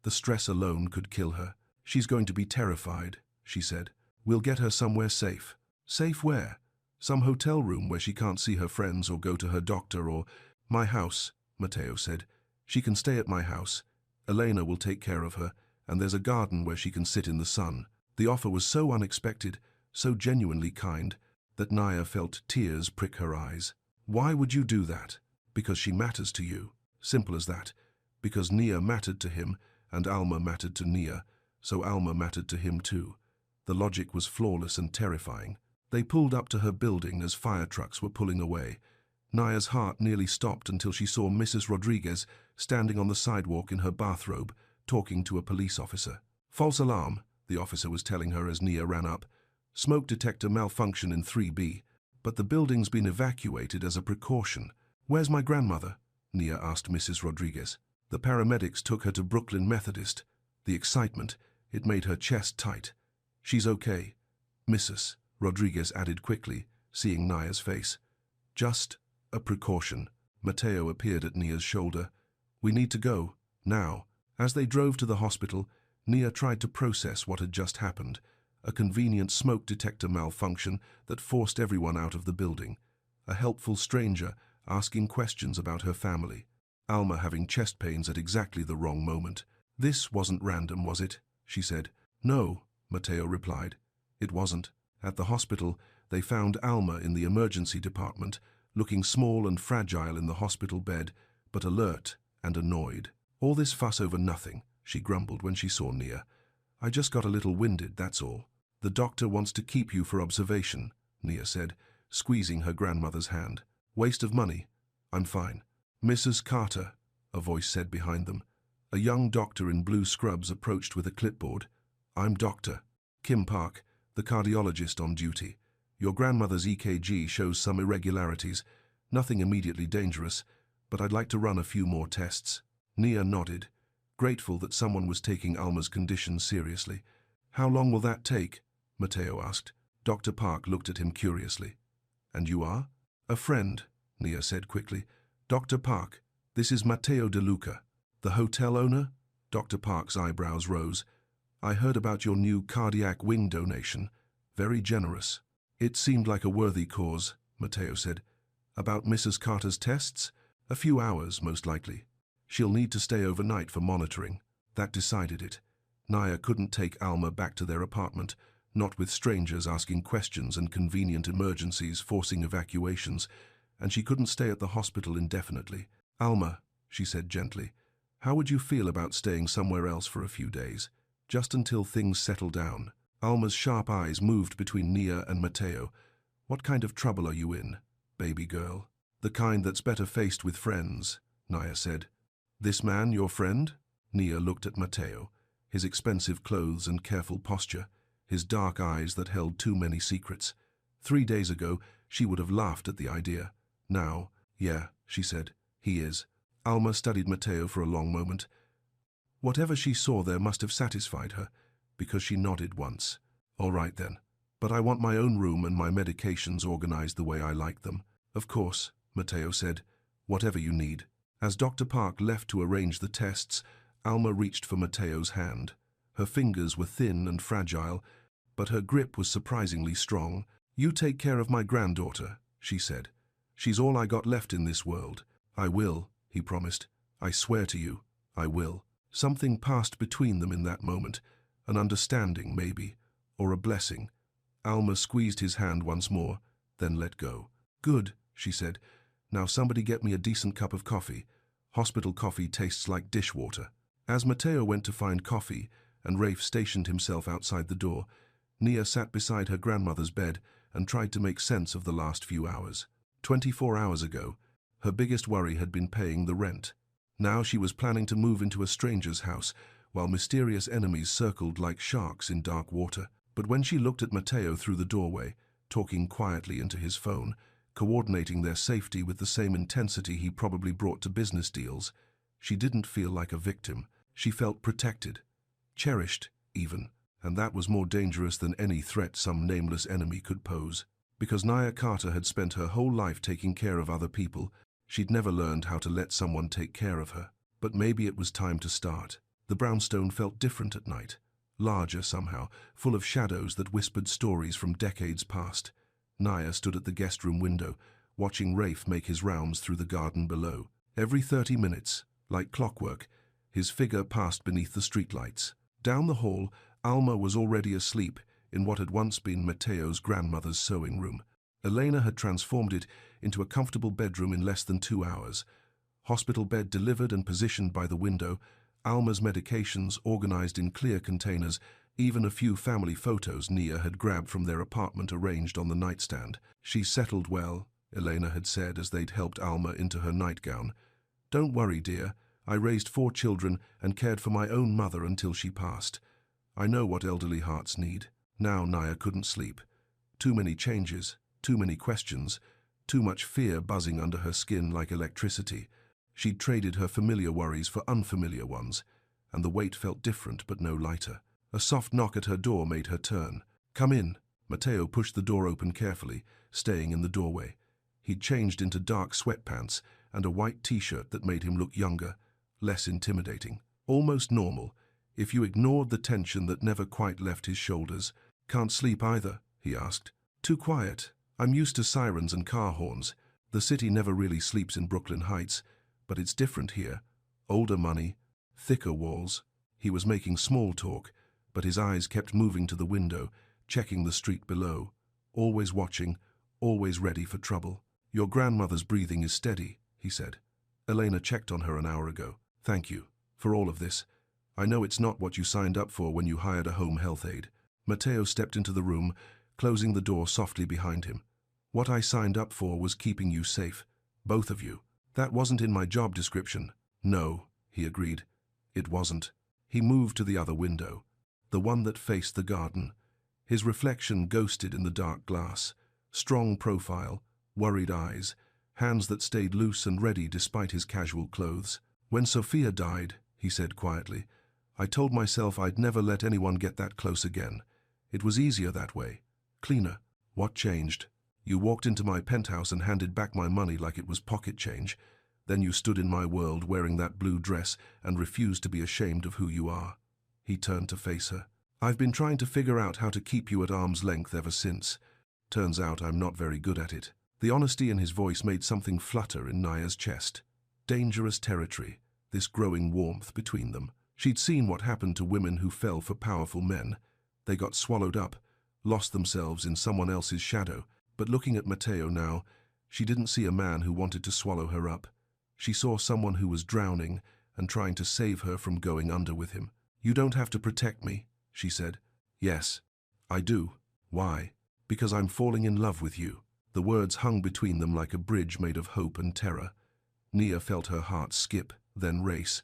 The stress alone could kill her. "She's going to be terrified," she said. "We'll get her somewhere safe." "Safe where?" "Some hotel room where she can't see her friends or go to her doctor or—" "My house," Matteo said. "She can stay at my house. Elena will take care of her, and there's a garden where she can sit in the sun." The offer was so unexpected, so genuinely kind, that Naya felt tears prick her eyes. "Why would you do that?" "Because she matters to you. Simple as that. Because Nia mattered to him, and Alma mattered to Nia, so Alma mattered to him too." The logic was flawless and terrifying. They pulled up to her building as fire trucks were pulling away. Naya's heart nearly stopped until she saw Mrs. Rodriguez standing on the sidewalk in her bathrobe, talking to a police officer. "False alarm," the officer was telling her as Nia ran up. "Smoke detector malfunction in 3B, but the building's been evacuated as a precaution." "Where's my grandmother?" Nia asked Mrs. Rodriguez. The paramedics took her to Brooklyn Methodist. The excitement, it made her chest tight. "She's okay," Mrs. Rodriguez added quickly, seeing Naya's face. "Just a precaution." Matteo appeared at Nia's shoulder. "We need to go, now." As they drove to the hospital, Nia tried to process what had just happened. A convenient smoke detector malfunction that forced everyone out of the building. A helpful stranger asking questions about her family. Alma having chest pains at exactly the wrong moment. "This wasn't random, was it?" she said. "No," Matteo replied. "It wasn't." At the hospital, they found Alma in the emergency department, looking small and fragile in the hospital bed, but alert and annoyed. "All this fuss over nothing," she grumbled when she saw Nia. "I just got a little winded, that's all." "The doctor wants to keep you for observation," Nia said, squeezing her grandmother's hand. "Waste of money. I'm fine." "Mrs. Carter," a voice said behind them. A young doctor in blue scrubs approached with a clipboard. "I'm Dr. Kim Park, the cardiologist on duty. Your grandmother's EKG shows some irregularities. Nothing immediately dangerous, but I'd like to run a few more tests." Nia nodded, grateful that someone was taking Alma's condition seriously. "How long will that take?" Matteo asked. Dr. Park looked at him curiously. "And you are?" "A friend," Nia said quickly. "Dr. Park, this is Matteo De Luca." "The hotel owner?" Dr. Park's eyebrows rose. "I heard about your new cardiac wing donation. Very generous." "It seemed like a worthy cause," Matteo said. "About Mrs. Carter's tests? A few hours, most likely. She'll need to stay overnight for monitoring." That decided it. Naya couldn't take Alma back to their apartment, not with strangers asking questions and convenient emergencies forcing evacuations, and she couldn't stay at the hospital indefinitely. "Alma," she said gently, "how would you feel about staying somewhere else for a few days, just until things settle down?" Alma's sharp eyes moved between Nia and Matteo. "What kind of trouble are you in, baby girl?" "The kind that's better faced with friends," Naya said. "This man your friend?" Nia looked at Matteo, his expensive clothes and careful posture, his dark eyes that held too many secrets. 3 days ago, she would have laughed at the idea. Now, "Yeah," she said, "he is." Alma studied Matteo for a long moment. Whatever she saw there must have satisfied her, because she nodded once. "All right then. But I want my own room and my medications organized the way I like them." "Of course," Matteo said. "Whatever you need." As Dr. Park left to arrange the tests, Alma reached for Mateo's hand. Her fingers were thin and fragile, but her grip was surprisingly strong. "You take care of my granddaughter," she said. "She's all I got left in this world." "I will," he promised. "I swear to you, I will." Something passed between them in that moment, an understanding maybe, or a blessing. Alma squeezed his hand once more, then let go. "Good," she said. "Now somebody get me a decent cup of coffee. Hospital coffee tastes like dishwater." As Mateo went to find coffee, and Rafe stationed himself outside the door, Nia sat beside her grandmother's bed and tried to make sense of the last few hours. 24 hours ago, her biggest worry had been paying the rent. Now she was planning to move into a stranger's house, while mysterious enemies circled like sharks in dark water. But when she looked at Mateo through the doorway, talking quietly into his phone, coordinating their safety with the same intensity he probably brought to business deals, she didn't feel like a victim. She felt protected, cherished even, and that was more dangerous than any threat some nameless enemy could pose. Because Nia Carter had spent her whole life taking care of other people, she'd never learned how to let someone take care of her. But maybe it was time to start. The brownstone felt different at night, larger somehow, full of shadows that whispered stories from decades past. Nia stood at the guest room window, watching Rafe make his rounds through the garden below. Every 30 minutes, like clockwork, his figure passed beneath the streetlights. Down the hall, Alma was already asleep in what had once been Mateo's grandmother's sewing room. Elena had transformed it into a comfortable bedroom in less than 2 hours. Hospital bed delivered and positioned by the window, Alma's medications organized in clear containers, even a few family photos Nia had grabbed from their apartment arranged on the nightstand. "She's settled well," Elena had said as they'd helped Alma into her nightgown. "Don't worry, dear. I raised 4 children and cared for my own mother until she passed. I know what elderly hearts need." Now Nia couldn't sleep. Too many changes, too many questions, too much fear buzzing under her skin like electricity. She'd traded her familiar worries for unfamiliar ones, and the weight felt different but no lighter. A soft knock at her door made her turn. "Come in." Mateo pushed the door open carefully, staying in the doorway. He'd changed into dark sweatpants and a white t-shirt that made him look younger, less intimidating. Almost normal, if you ignored the tension that never quite left his shoulders. "Can't sleep either?" he asked. "Too quiet. I'm used to sirens and car horns. The city never really sleeps in Brooklyn Heights, but it's different here. Older money, thicker walls." He was making small talk, but his eyes kept moving to the window, checking the street below. Always watching, always ready for trouble. "Your grandmother's breathing is steady," he said. "Elena checked on her an hour ago. Thank you for all of this. I know it's not what you signed up for when you hired a home health aide." Mateo stepped into the room, closing the door softly behind him. "What I signed up for was keeping you safe, both of you. That wasn't in my job description." "No," he agreed. "It wasn't." He moved to the other window, the one that faced the garden. His reflection ghosted in the dark glass. Strong profile, worried eyes, hands that stayed loose and ready despite his casual clothes. "When Sophia died," he said quietly, "I told myself I'd never let anyone get that close again. It was easier that way, cleaner." "What changed?" "You walked into my penthouse and handed back my money like it was pocket change. Then you stood in my world wearing that blue dress and refused to be ashamed of who you are." He turned to face her. "I've been trying to figure out how to keep you at arm's length ever since. Turns out I'm not very good at it." The honesty in his voice made something flutter in Nia's chest. Dangerous territory, this growing warmth between them. She'd seen what happened to women who fell for powerful men. They got swallowed up, lost themselves in someone else's shadow. But looking at Mateo now, she didn't see a man who wanted to swallow her up. She saw someone who was drowning and trying to save her from going under with him. "You don't have to protect me," she said. "Yes, I do." "Why?" "Because I'm falling in love with you." The words hung between them like a bridge made of hope and terror. Nia felt her heart skip, then race.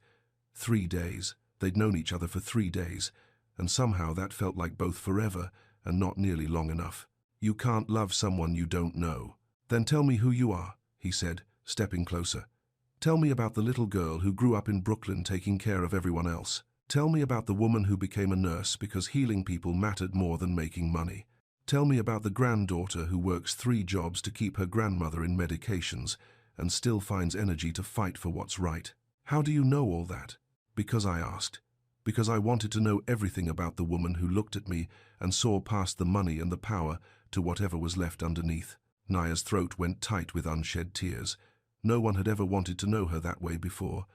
3 days. They'd known each other for 3 days, and somehow that felt like both forever and not nearly long enough. "You can't love someone you don't know." "Then tell me who you are," he said, stepping closer. "Tell me about the little girl who grew up in Brooklyn taking care of everyone else. Tell me about the woman who became a nurse because healing people mattered more than making money. Tell me about the granddaughter who works 3 jobs to keep her grandmother in medications and still finds energy to fight for what's right. How do you know all that?" Because I asked. Because I wanted to know everything about the woman who looked at me and saw past the money and the power to whatever was left underneath. Naya's throat went tight with unshed tears. No one had ever wanted to know her that way before.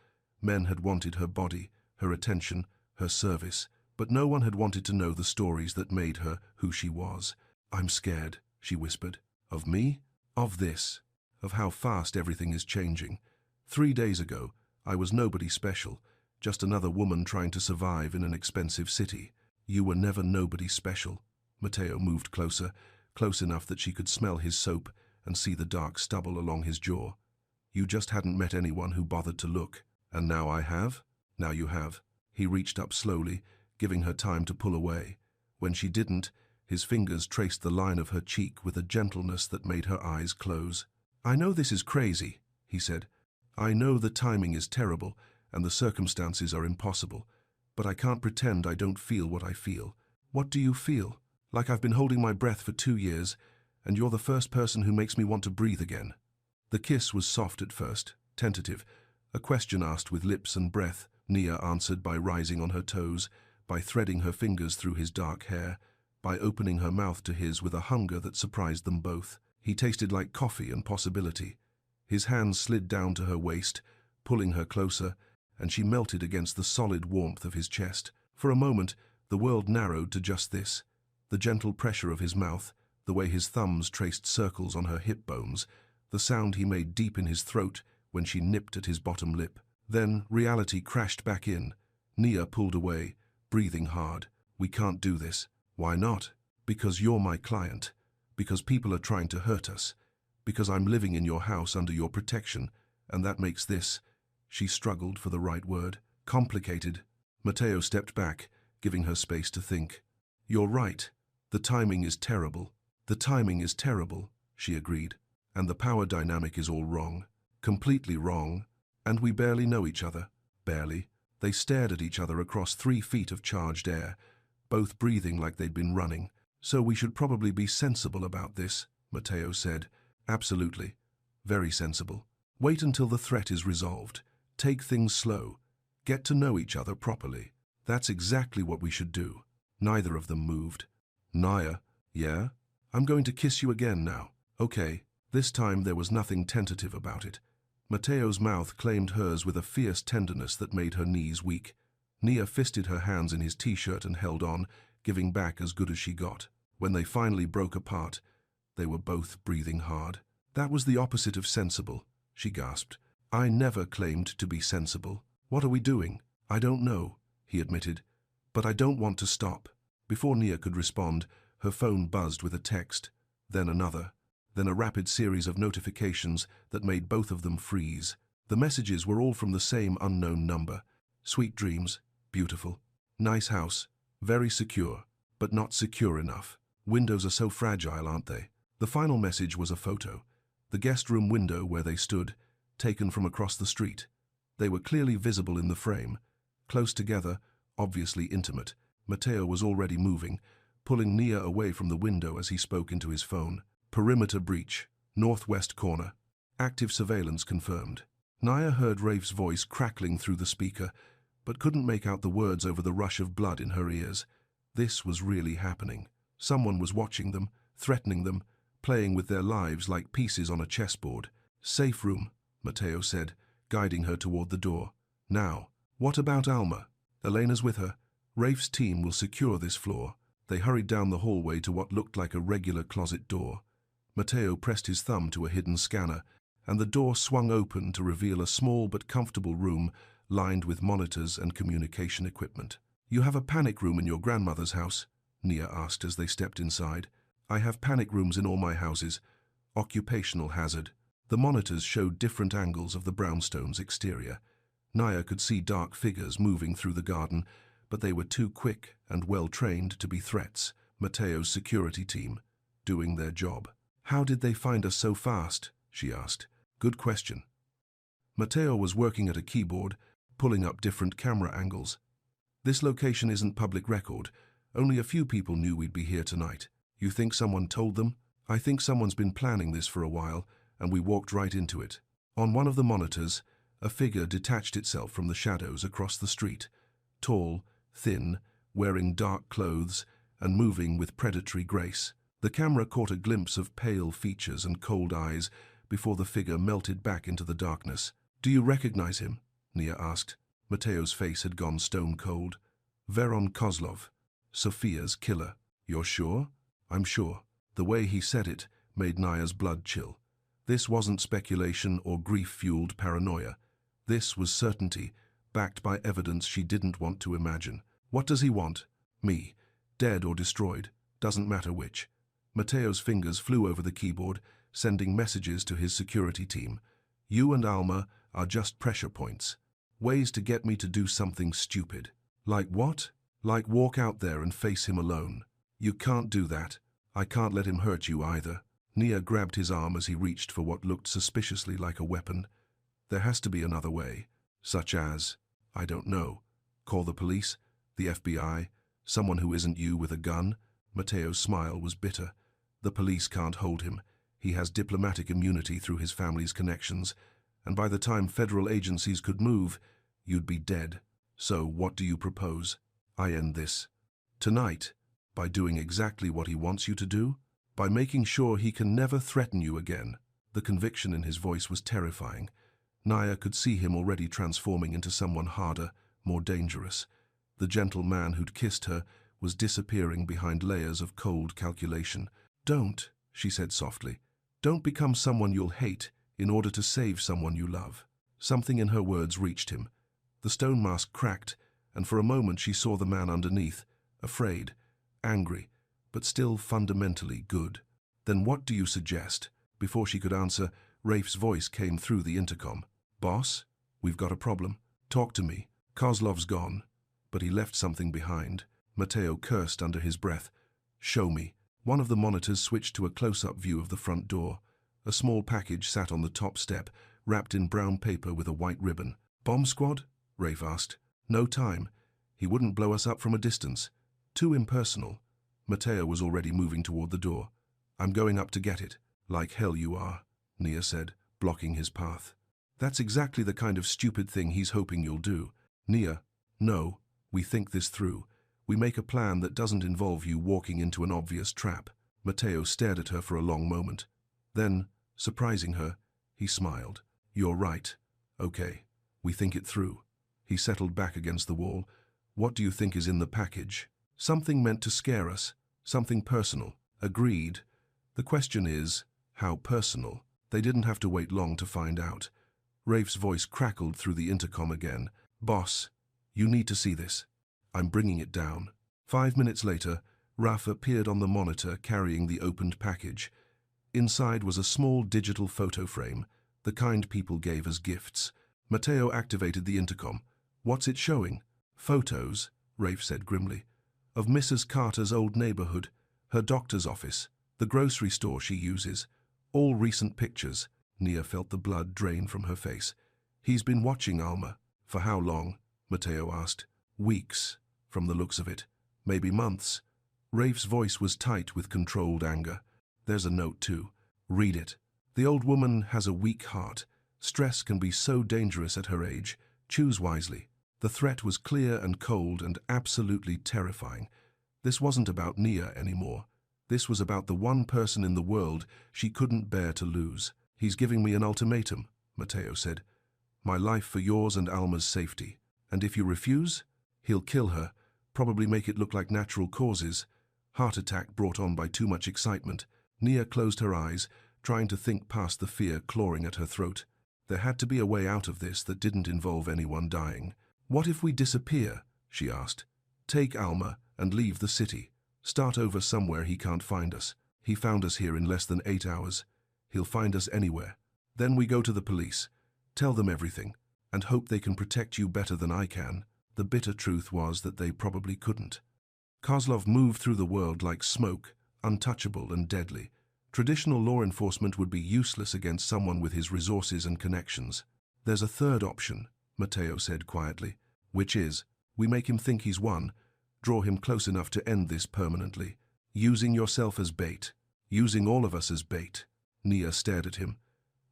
Men had wanted her body, her attention, her service, but no one had wanted to know the stories that made her who she was. "I'm scared," she whispered. "Of me? Of this. Of how fast everything is changing. 3 days ago, I was nobody special, just another woman trying to survive in an expensive city. You were never nobody special." Matteo moved closer, close enough that she could smell his soap and see the dark stubble along his jaw. "You just hadn't met anyone who bothered to look. And now I have? Now you have." He reached up slowly, giving her time to pull away. When she didn't, his fingers traced the line of her cheek with a gentleness that made her eyes close. "I know this is crazy," he said. "I know the timing is terrible and the circumstances are impossible, but I can't pretend I don't feel what I feel." "What do you feel?" "Like I've been holding my breath for 2 years, and you're the first person who makes me want to breathe again." The kiss was soft at first, tentative, a question asked with lips and breath. Nia answered by rising on her toes, by threading her fingers through his dark hair, by opening her mouth to his with a hunger that surprised them both. He tasted like coffee and possibility. His hands slid down to her waist, pulling her closer, and she melted against the solid warmth of his chest. For a moment, the world narrowed to just this: the gentle pressure of his mouth, the way his thumbs traced circles on her hip bones, the sound he made deep in his throat when she nipped at his bottom lip. Then reality crashed back in. Nia pulled away, breathing hard. "We can't do this." "Why not?" "Because you're my client. Because people are trying to hurt us. Because I'm living in your house under your protection, and that makes this," she struggled for the right word, "complicated." Matteo stepped back, giving her space to think. "You're right. The timing is terrible." "The timing is terrible," she agreed. "And the power dynamic is all wrong. Completely wrong. And we barely know each other." Barely. They stared at each other across 3 feet of charged air, both breathing like they'd been running. "So we should probably be sensible about this," Matteo said. "Absolutely. Very sensible. Wait until the threat is resolved. Take things slow. Get to know each other properly." "That's exactly what we should do." Neither of them moved. "Naya, yeah? I'm going to kiss you again now." "Okay." This time there was nothing tentative about it. Matteo's mouth claimed hers with a fierce tenderness that made her knees weak. Nia fisted her hands in his t-shirt and held on, giving back as good as she got. When they finally broke apart, they were both breathing hard. "That was the opposite of sensible," she gasped. "I never claimed to be sensible. What are we doing?" "I don't know," he admitted. "But I don't want to stop." Before Nia could respond, her phone buzzed with a text, then another, then a rapid series of notifications that made both of them freeze. The messages were all from the same unknown number. "Sweet dreams. Beautiful. Nice house. Very secure, but not secure enough. Windows are so fragile, aren't they?" The final message was a photo. The guest room window where they stood, taken from across the street. They were clearly visible in the frame, close together, obviously intimate. Matteo was already moving, pulling Nia away from the window as he spoke into his phone. "Perimeter breach. Northwest corner. Active surveillance confirmed." Nia heard Rafe's voice crackling through the speaker, but couldn't make out the words over the rush of blood in her ears. This was really happening. Someone was watching them, threatening them, playing with their lives like pieces on a chessboard. "Safe room," Matteo said, guiding her toward the door. "Now, what about Alma?" "Elena's with her. Rafe's team will secure this floor." They hurried down the hallway to what looked like a regular closet door. Matteo pressed his thumb to a hidden scanner, and the door swung open to reveal a small but comfortable room lined with monitors and communication equipment. "You have a panic room in your grandmother's house?" Nia asked as they stepped inside. "I have panic rooms in all my houses. Occupational hazard." The monitors showed different angles of the brownstone's exterior. Nia could see dark figures moving through the garden, but they were too quick and well-trained to be threats. Matteo's security team, doing their job. "How did they find us so fast?" she asked. "Good question." Matteo was working at a keyboard, pulling up different camera angles. "This location isn't public record. Only a few people knew we'd be here tonight." "You think someone told them?" "I think someone's been planning this for a while, and we walked right into it." On one of the monitors, A figure detached itself from the shadows across the street, tall, thin, wearing dark clothes, and moving with predatory grace. The camera caught a glimpse of pale features and cold eyes before the figure melted back into the darkness. "Do you recognize him?" Nia asked. Mateo's face had gone stone cold. "Veron Kozlov, Sofia's killer." "You're sure?" "I'm sure." The way he said it made Nia's blood chill. This wasn't speculation or grief-fueled paranoia. This was certainty, backed by evidence she didn't want to imagine. "What does he want?" "Me. Dead or destroyed. Doesn't matter which." Mateo's fingers flew over the keyboard, sending messages to his security team. "You and Alma are just pressure points. Ways to get me to do something stupid." "Like what?" "Like walk out there and face him alone." "You can't do that. I can't let him hurt you either." Nia grabbed his arm as he reached for what looked suspiciously like a weapon. "There has to be another way. Such as, I don't know. Call the police, the FBI, someone who isn't you with a gun." Mateo's smile was bitter. "The police can't hold him. He has diplomatic immunity through his family's connections, and by the time federal agencies could move, you'd be dead. So what do you propose?" "I end this. Tonight, by doing exactly what he wants you to do, by making sure he can never threaten you again." The conviction in his voice was terrifying. Nia could see him already transforming into someone harder, more dangerous. The gentle man who'd kissed her was disappearing behind layers of cold calculation. "Don't," she said softly. "Don't become someone you'll hate in order to save someone you love." Something in her words reached him. The stone mask cracked, and for a moment she saw the man underneath, afraid, angry, but still fundamentally good. "Then what do you suggest?" Before she could answer, Rafe's voice came through the intercom. "Boss, we've got a problem. Talk to me. Kozlov's gone, but he left something behind." Mateo cursed under his breath. "Show me." One of the monitors switched to a close-up view of the front door. A small package sat on the top step, wrapped in brown paper with a white ribbon. "Bomb squad?" Rafe asked. "No time. He wouldn't blow us up from a distance. Too impersonal." Mateo was already moving toward the door. "I'm going up to get it." "Like hell you are," Nia said, blocking his path. "That's exactly the kind of stupid thing he's hoping you'll do." "Nia, no, we think this through. We make a plan that doesn't involve you walking into an obvious trap." Mateo stared at her for a long moment. Then, surprising her, he smiled. "You're right. Okay, we think it through." He settled back against the wall. "What do you think is in the package?" "Something meant to scare us. Something personal." "Agreed. The question is, how personal?" They didn't have to wait long to find out. Rafe's voice crackled through the intercom again. "Boss, you need to see this. I'm bringing it down." 5 minutes later, Raf appeared on the monitor carrying the opened package. Inside was a small digital photo frame, the kind people gave as gifts. Mateo activated the intercom. "What's it showing?" "Photos," Rafe said grimly, "of Mrs. Carter's old neighborhood, her doctor's office, the grocery store she uses. All recent pictures." Nia felt the blood drain from her face. "He's been watching Alma." "For how long?" Mateo asked. "Weeks, from the looks of it. Maybe months." Rafe's voice was tight with controlled anger. "There's a note too. Read it. The old woman has a weak heart. Stress can be so dangerous at her age. Choose wisely." The threat was clear and cold and absolutely terrifying. This wasn't about Nia anymore. This was about the one person in the world she couldn't bear to lose. "He's giving me an ultimatum," Mateo said. "My life for yours and Alma's safety. And if you refuse, he'll kill her, probably make it look like natural causes. Heart attack brought on by too much excitement." Nia closed her eyes, trying to think past the fear clawing at her throat. There had to be a way out of this that didn't involve anyone dying. "What if we disappear?" she asked. "Take Alma and leave the city. Start over somewhere he can't find us. He found us here in less than 8 hours. He'll find us anywhere. Then we go to the police, tell them everything, and hope they can protect you better than I can." The bitter truth was that they probably couldn't. Kozlov moved through the world like smoke, untouchable and deadly. Traditional law enforcement would be useless against someone with his resources and connections. "There's a third option," Mateo said quietly, "which is, we make him think he's won, draw him close enough to end this permanently. Using yourself as bait. Using all of us as bait." Nia stared at him.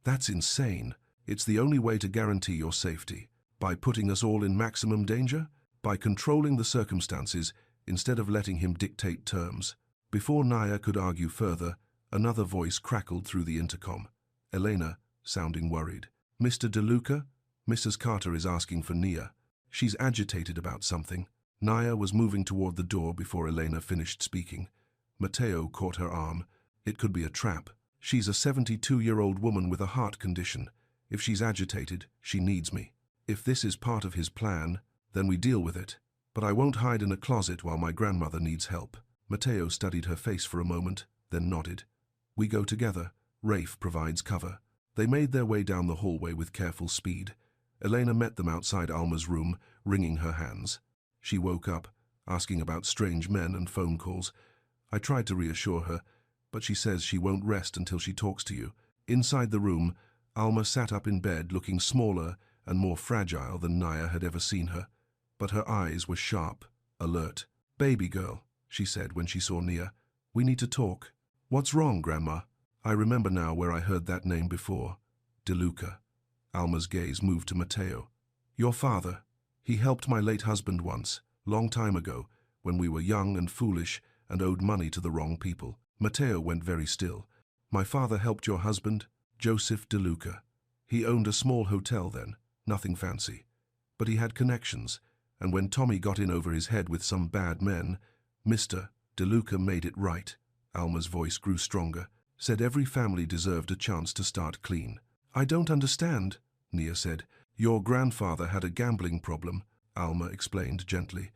"That's insane." It's the only way to guarantee your safety. By putting us all in maximum danger? By controlling the circumstances instead of letting him dictate terms. Before Naya could argue further, another voice crackled through the intercom. Elena, sounding worried. Mr. DeLuca? Mrs. Carter is asking for Nia. She's agitated about something. Naya was moving toward the door before Elena finished speaking. Mateo caught her arm. It could be a trap. She's a 72-year-old woman with a heart condition. If she's agitated, she needs me. If this is part of his plan, then we deal with it. But I won't hide in a closet while my grandmother needs help. Mateo studied her face for a moment, then nodded. We go together. Rafe provides cover. They made their way down the hallway with careful speed. Elena met them outside Alma's room, wringing her hands. She woke up, asking about strange men and phone calls. I tried to reassure her, but she says she won't rest until she talks to you. Inside the room, Alma sat up in bed looking smaller and more fragile than Naya had ever seen her. But her eyes were sharp, alert. Baby girl, she said when she saw Nia. We need to talk. What's wrong, Grandma? I remember now where I heard that name before. DeLuca. Alma's gaze moved to Mateo. Your father. He helped my late husband once, long time ago, when we were young and foolish and owed money to the wrong people. Mateo went very still. My father helped your husband, Joseph DeLuca. He owned a small hotel then, nothing fancy. But he had connections, and when Tommy got in over his head with some bad men, Mr. DeLuca made it right. Alma's voice grew stronger, said every family deserved a chance to start clean. I don't understand, Nia said. Your grandfather had a gambling problem, Alma explained gently.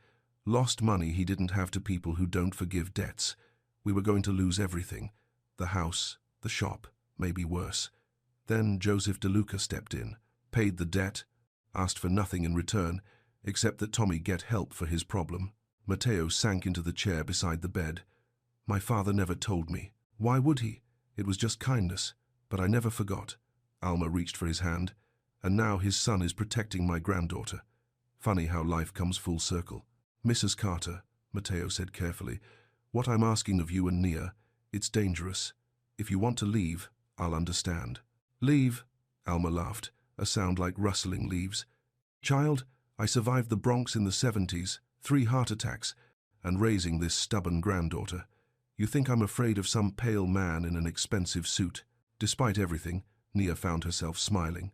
Lost money he didn't have to people who don't forgive debts. We were going to lose everything. The house, the shop, maybe worse. Then Joseph DeLuca stepped in, paid the debt, asked for nothing in return, except that Tommy get help for his problem. Mateo sank into the chair beside the bed. My father never told me. Why would he? It was just kindness, but I never forgot. Alma reached for his hand, and now his son is protecting my granddaughter. Funny how life comes full circle. Mrs. Carter, Mateo said carefully, what I'm asking of you and Nia, it's dangerous. If you want to leave, I'll understand. Leave? Alma laughed, a sound like rustling leaves. Child, I survived the Bronx in the 70s, 3 heart attacks, and raising this stubborn granddaughter. You think I'm afraid of some pale man in an expensive suit? Despite everything, Nia found herself smiling.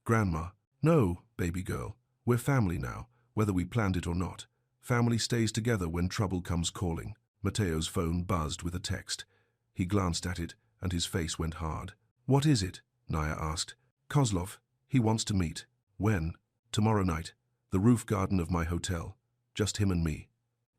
Grandma, no, baby girl. We're family now, whether we planned it or not. Family stays together when trouble comes calling. Mateo's phone buzzed with a text. He glanced at it, and his face went hard. What is it? Nia asked. Kozlov. He wants to meet. When? Tomorrow night. The roof garden of my hotel. Just him and me.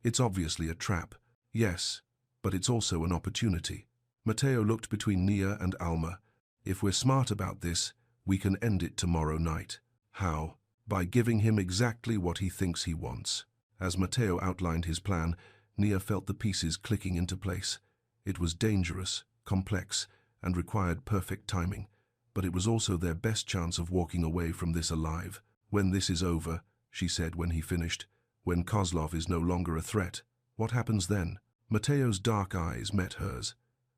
It's obviously a trap. Yes, but it's also an opportunity. Mateo looked between Nia and Alma. If we're smart about this, we can end it tomorrow night. How? By giving him exactly what he thinks he wants. As Mateo outlined his plan, Nia felt the pieces clicking into place. It was dangerous, complex, and required perfect timing, but it was also their best chance of walking away from this alive. When this is over, she said when he finished, when Kozlov is no longer a threat, what happens then? Mateo's dark eyes met hers.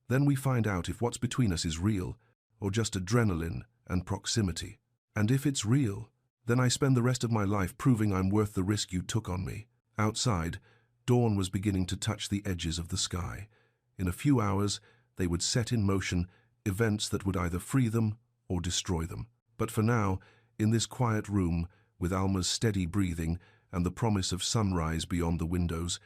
Then we find out if what's between us is real, or just adrenaline and proximity. And if it's real, then I spend the rest of my life proving I'm worth the risk you took on me. Outside, dawn was beginning to touch the edges of the sky. In a few hours, they would set in motion events that would either free them or destroy them. But for now, in this quiet room, with Alma's steady breathing and the promise of sunrise beyond the windows,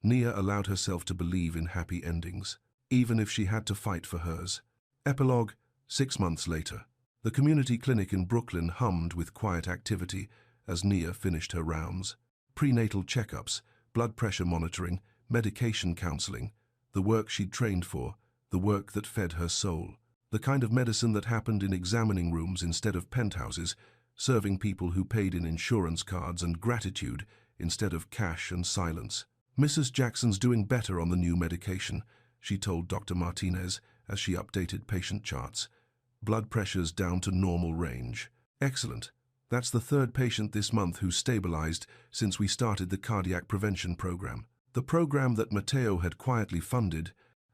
Nia allowed herself to believe in happy endings, even if she had to fight for hers. Epilogue, 6 months later. The community clinic in Brooklyn hummed with quiet activity as Nia finished her rounds. Prenatal checkups, blood pressure monitoring, medication counseling, the work she'd trained for, the work that fed her soul. The kind of medicine that happened in examining rooms instead of penthouses, serving people who paid in insurance cards and gratitude instead of cash and silence. Mrs. Jackson's doing better on the new medication, she told Dr. Martinez as she updated patient charts. Blood pressure's down to normal range. Excellent. That's the 3rd patient this month who's stabilized since we started the cardiac prevention program. The program that Mateo had quietly funded,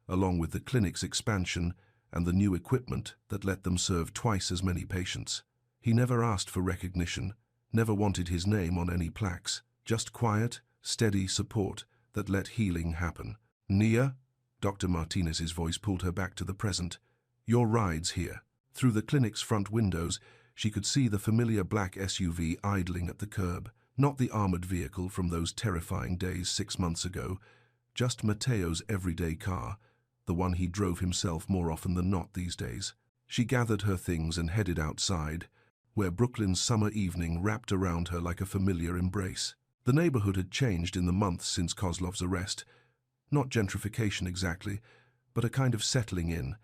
along with the clinic's expansion and the new equipment that let them serve twice as many patients. He never asked for recognition, never wanted his name on any plaques, just quiet, steady support that let healing happen. "Nia?" Dr. Martinez's voice pulled her back to the present. "Your ride's here." Through the clinic's front windows, she could see the familiar black SUV idling at the curb, not the armored vehicle from those terrifying days 6 months ago, just Mateo's everyday car, the one he drove himself more often than not these days. She gathered her things and headed outside, where Brooklyn's summer evening wrapped around her like a familiar embrace. The neighborhood had changed in the months since Kozlov's arrest. Not gentrification exactly, but a kind of settling in,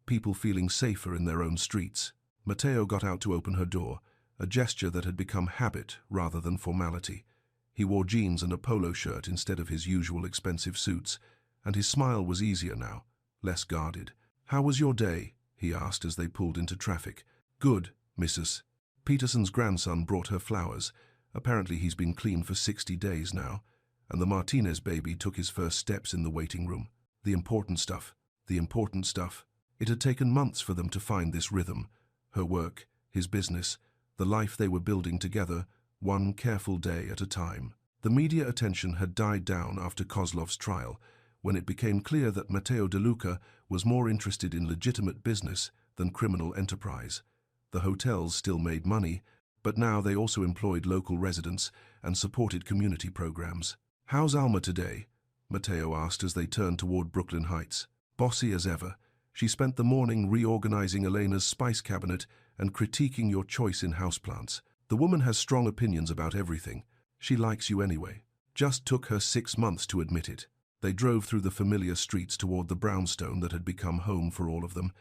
people feeling safer in their own streets. Mateo got out to open her door, a gesture that had become habit rather than formality. He wore jeans and a polo shirt instead of his usual expensive suits, and his smile was easier now, less guarded. "How was your day?" he asked as they pulled into traffic. "Good, Mrs. Peterson's grandson brought her flowers. Apparently he's been clean for 60 days now, and the Martinez baby took his first steps in the waiting room. The important stuff, the important stuff. It had taken months for them to find this rhythm, her work, his business, the life they were building together, one careful day at a time. The media attention had died down after Kozlov's trial, when it became clear that Matteo De Luca was more interested in legitimate business than criminal enterprise. The hotels still made money, but now they also employed local residents and supported community programs. "How's Alma today?" Matteo asked as they turned toward Brooklyn Heights. "Bossy as ever. She spent the morning reorganizing Elena's spice cabinet and critiquing your choice in houseplants. The woman has strong opinions about everything. She likes you anyway. Just took her 6 months to admit it." They drove through the familiar streets toward the brownstone that had become home for all of them.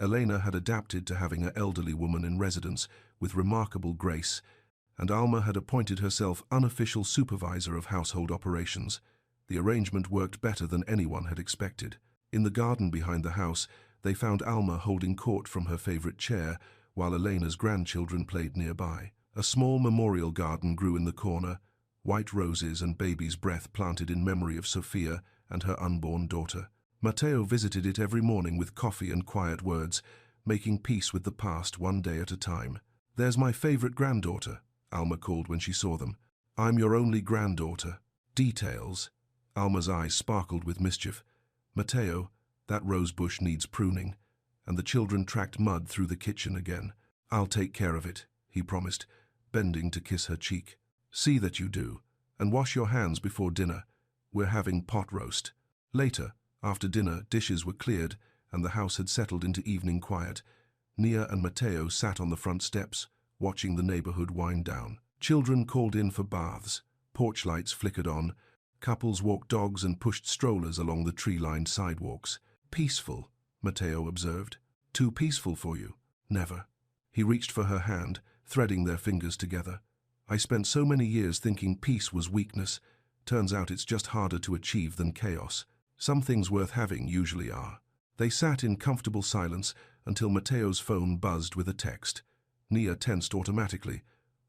Elena had adapted to having an elderly woman in residence with remarkable grace, and Alma had appointed herself unofficial supervisor of household operations. The arrangement worked better than anyone had expected. In the garden behind the house, they found Alma holding court from her favorite chair, while Elena's grandchildren played nearby. A small memorial garden grew in the corner, white roses and baby's breath planted in memory of Sophia and her unborn daughter. Matteo visited it every morning with coffee and quiet words, making peace with the past one day at a time. "There's my favorite granddaughter," Alma called when she saw them. "I'm your only granddaughter." "Details." Alma's eyes sparkled with mischief. "Matteo, that rose bush needs pruning," and the children tracked mud through the kitchen again. "I'll take care of it," he promised, bending to kiss her cheek. "See that you do, and wash your hands before dinner. We're having pot roast." Later, after dinner, dishes were cleared and the house had settled into evening quiet. Nia and Matteo sat on the front steps, watching the neighborhood wind down. Children called in for baths, porch lights flickered on, couples walked dogs and pushed strollers along the tree-lined sidewalks. "Peaceful," Matteo observed. "Too peaceful for you?" "Never." He reached for her hand, threading their fingers together. "I spent so many years thinking peace was weakness. Turns out it's just harder to achieve than chaos. Some things worth having usually are." They sat in comfortable silence until Matteo's phone buzzed with a text. Nia tensed automatically,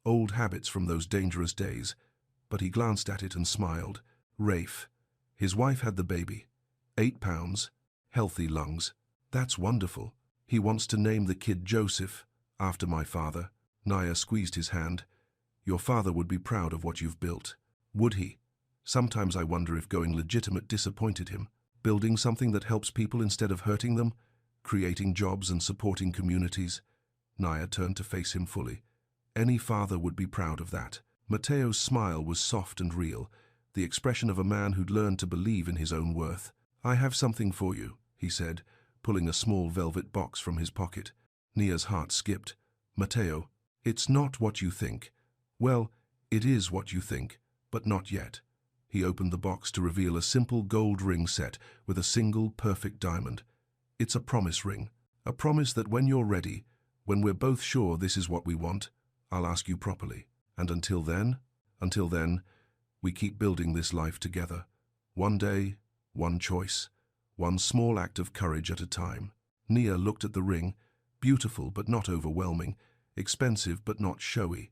old habits from those dangerous days, but he glanced at it and smiled. Rafe. His wife had the baby. 8 pounds, healthy lungs. "That's wonderful. He wants to name the kid Joseph, after my father." Nia squeezed his hand. "Your father would be proud of what you've built." "Would he? Sometimes I wonder if going legitimate disappointed him. Building something that helps people instead of hurting them, creating jobs and supporting communities." Nia turned to face him fully. "Any father would be proud of that." Matteo's smile was soft and real, the expression of a man who'd learned to believe in his own worth. "I have something for you," he said, pulling a small velvet box from his pocket. Nia's heart skipped. "Matteo, it's not what you think." "Well, it is what you think, but not yet." He opened the box to reveal a simple gold ring set with a single perfect diamond. "It's a promise ring. A promise that when you're ready, when we're both sure this is what we want, I'll ask you properly. And until then, we keep building this life together. One day, one choice, one small act of courage at a time." Nia looked at the ring, beautiful but not overwhelming, expensive but not showy.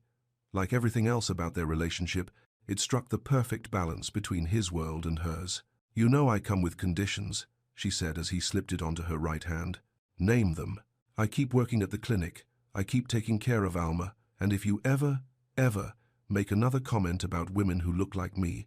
Like everything else about their relationship, it struck the perfect balance between his world and hers. "You know I come with conditions," she said as he slipped it onto her right hand. "Name them." "I keep working at the clinic. I keep taking care of Alma, and if you ever make another comment about women who look like me,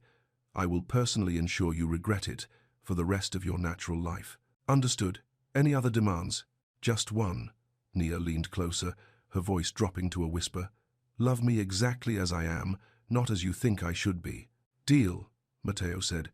I will personally ensure you regret it for the rest of your natural life. Understood. Any other demands? Just one. Nia leaned closer, her voice dropping to a whisper. Love me exactly as I am, not as you think I should be. Deal, Matteo said,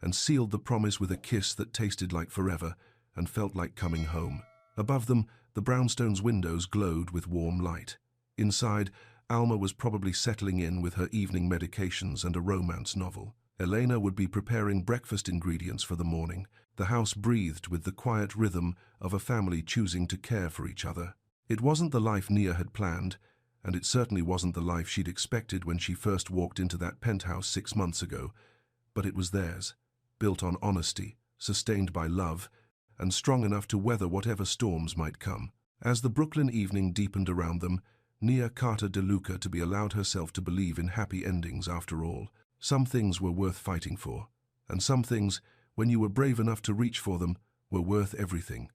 and sealed the promise with a kiss that tasted like forever and felt like coming home. Above them, the brownstone's windows glowed with warm light. Inside, Alma was probably settling in with her evening medications and a romance novel. Elena would be preparing breakfast ingredients for the morning. The house breathed with the quiet rhythm of a family choosing to care for each other. It wasn't the life Nia had planned, and it certainly wasn't the life she'd expected when she first walked into that penthouse 6 months ago, but it was theirs, built on honesty, sustained by love, and strong enough to weather whatever storms might come. As the Brooklyn evening deepened around them, Nia Carter DeLuca to be allowed herself to believe in happy endings after all. Some things were worth fighting for, and some things, when you were brave enough to reach for them, were worth everything.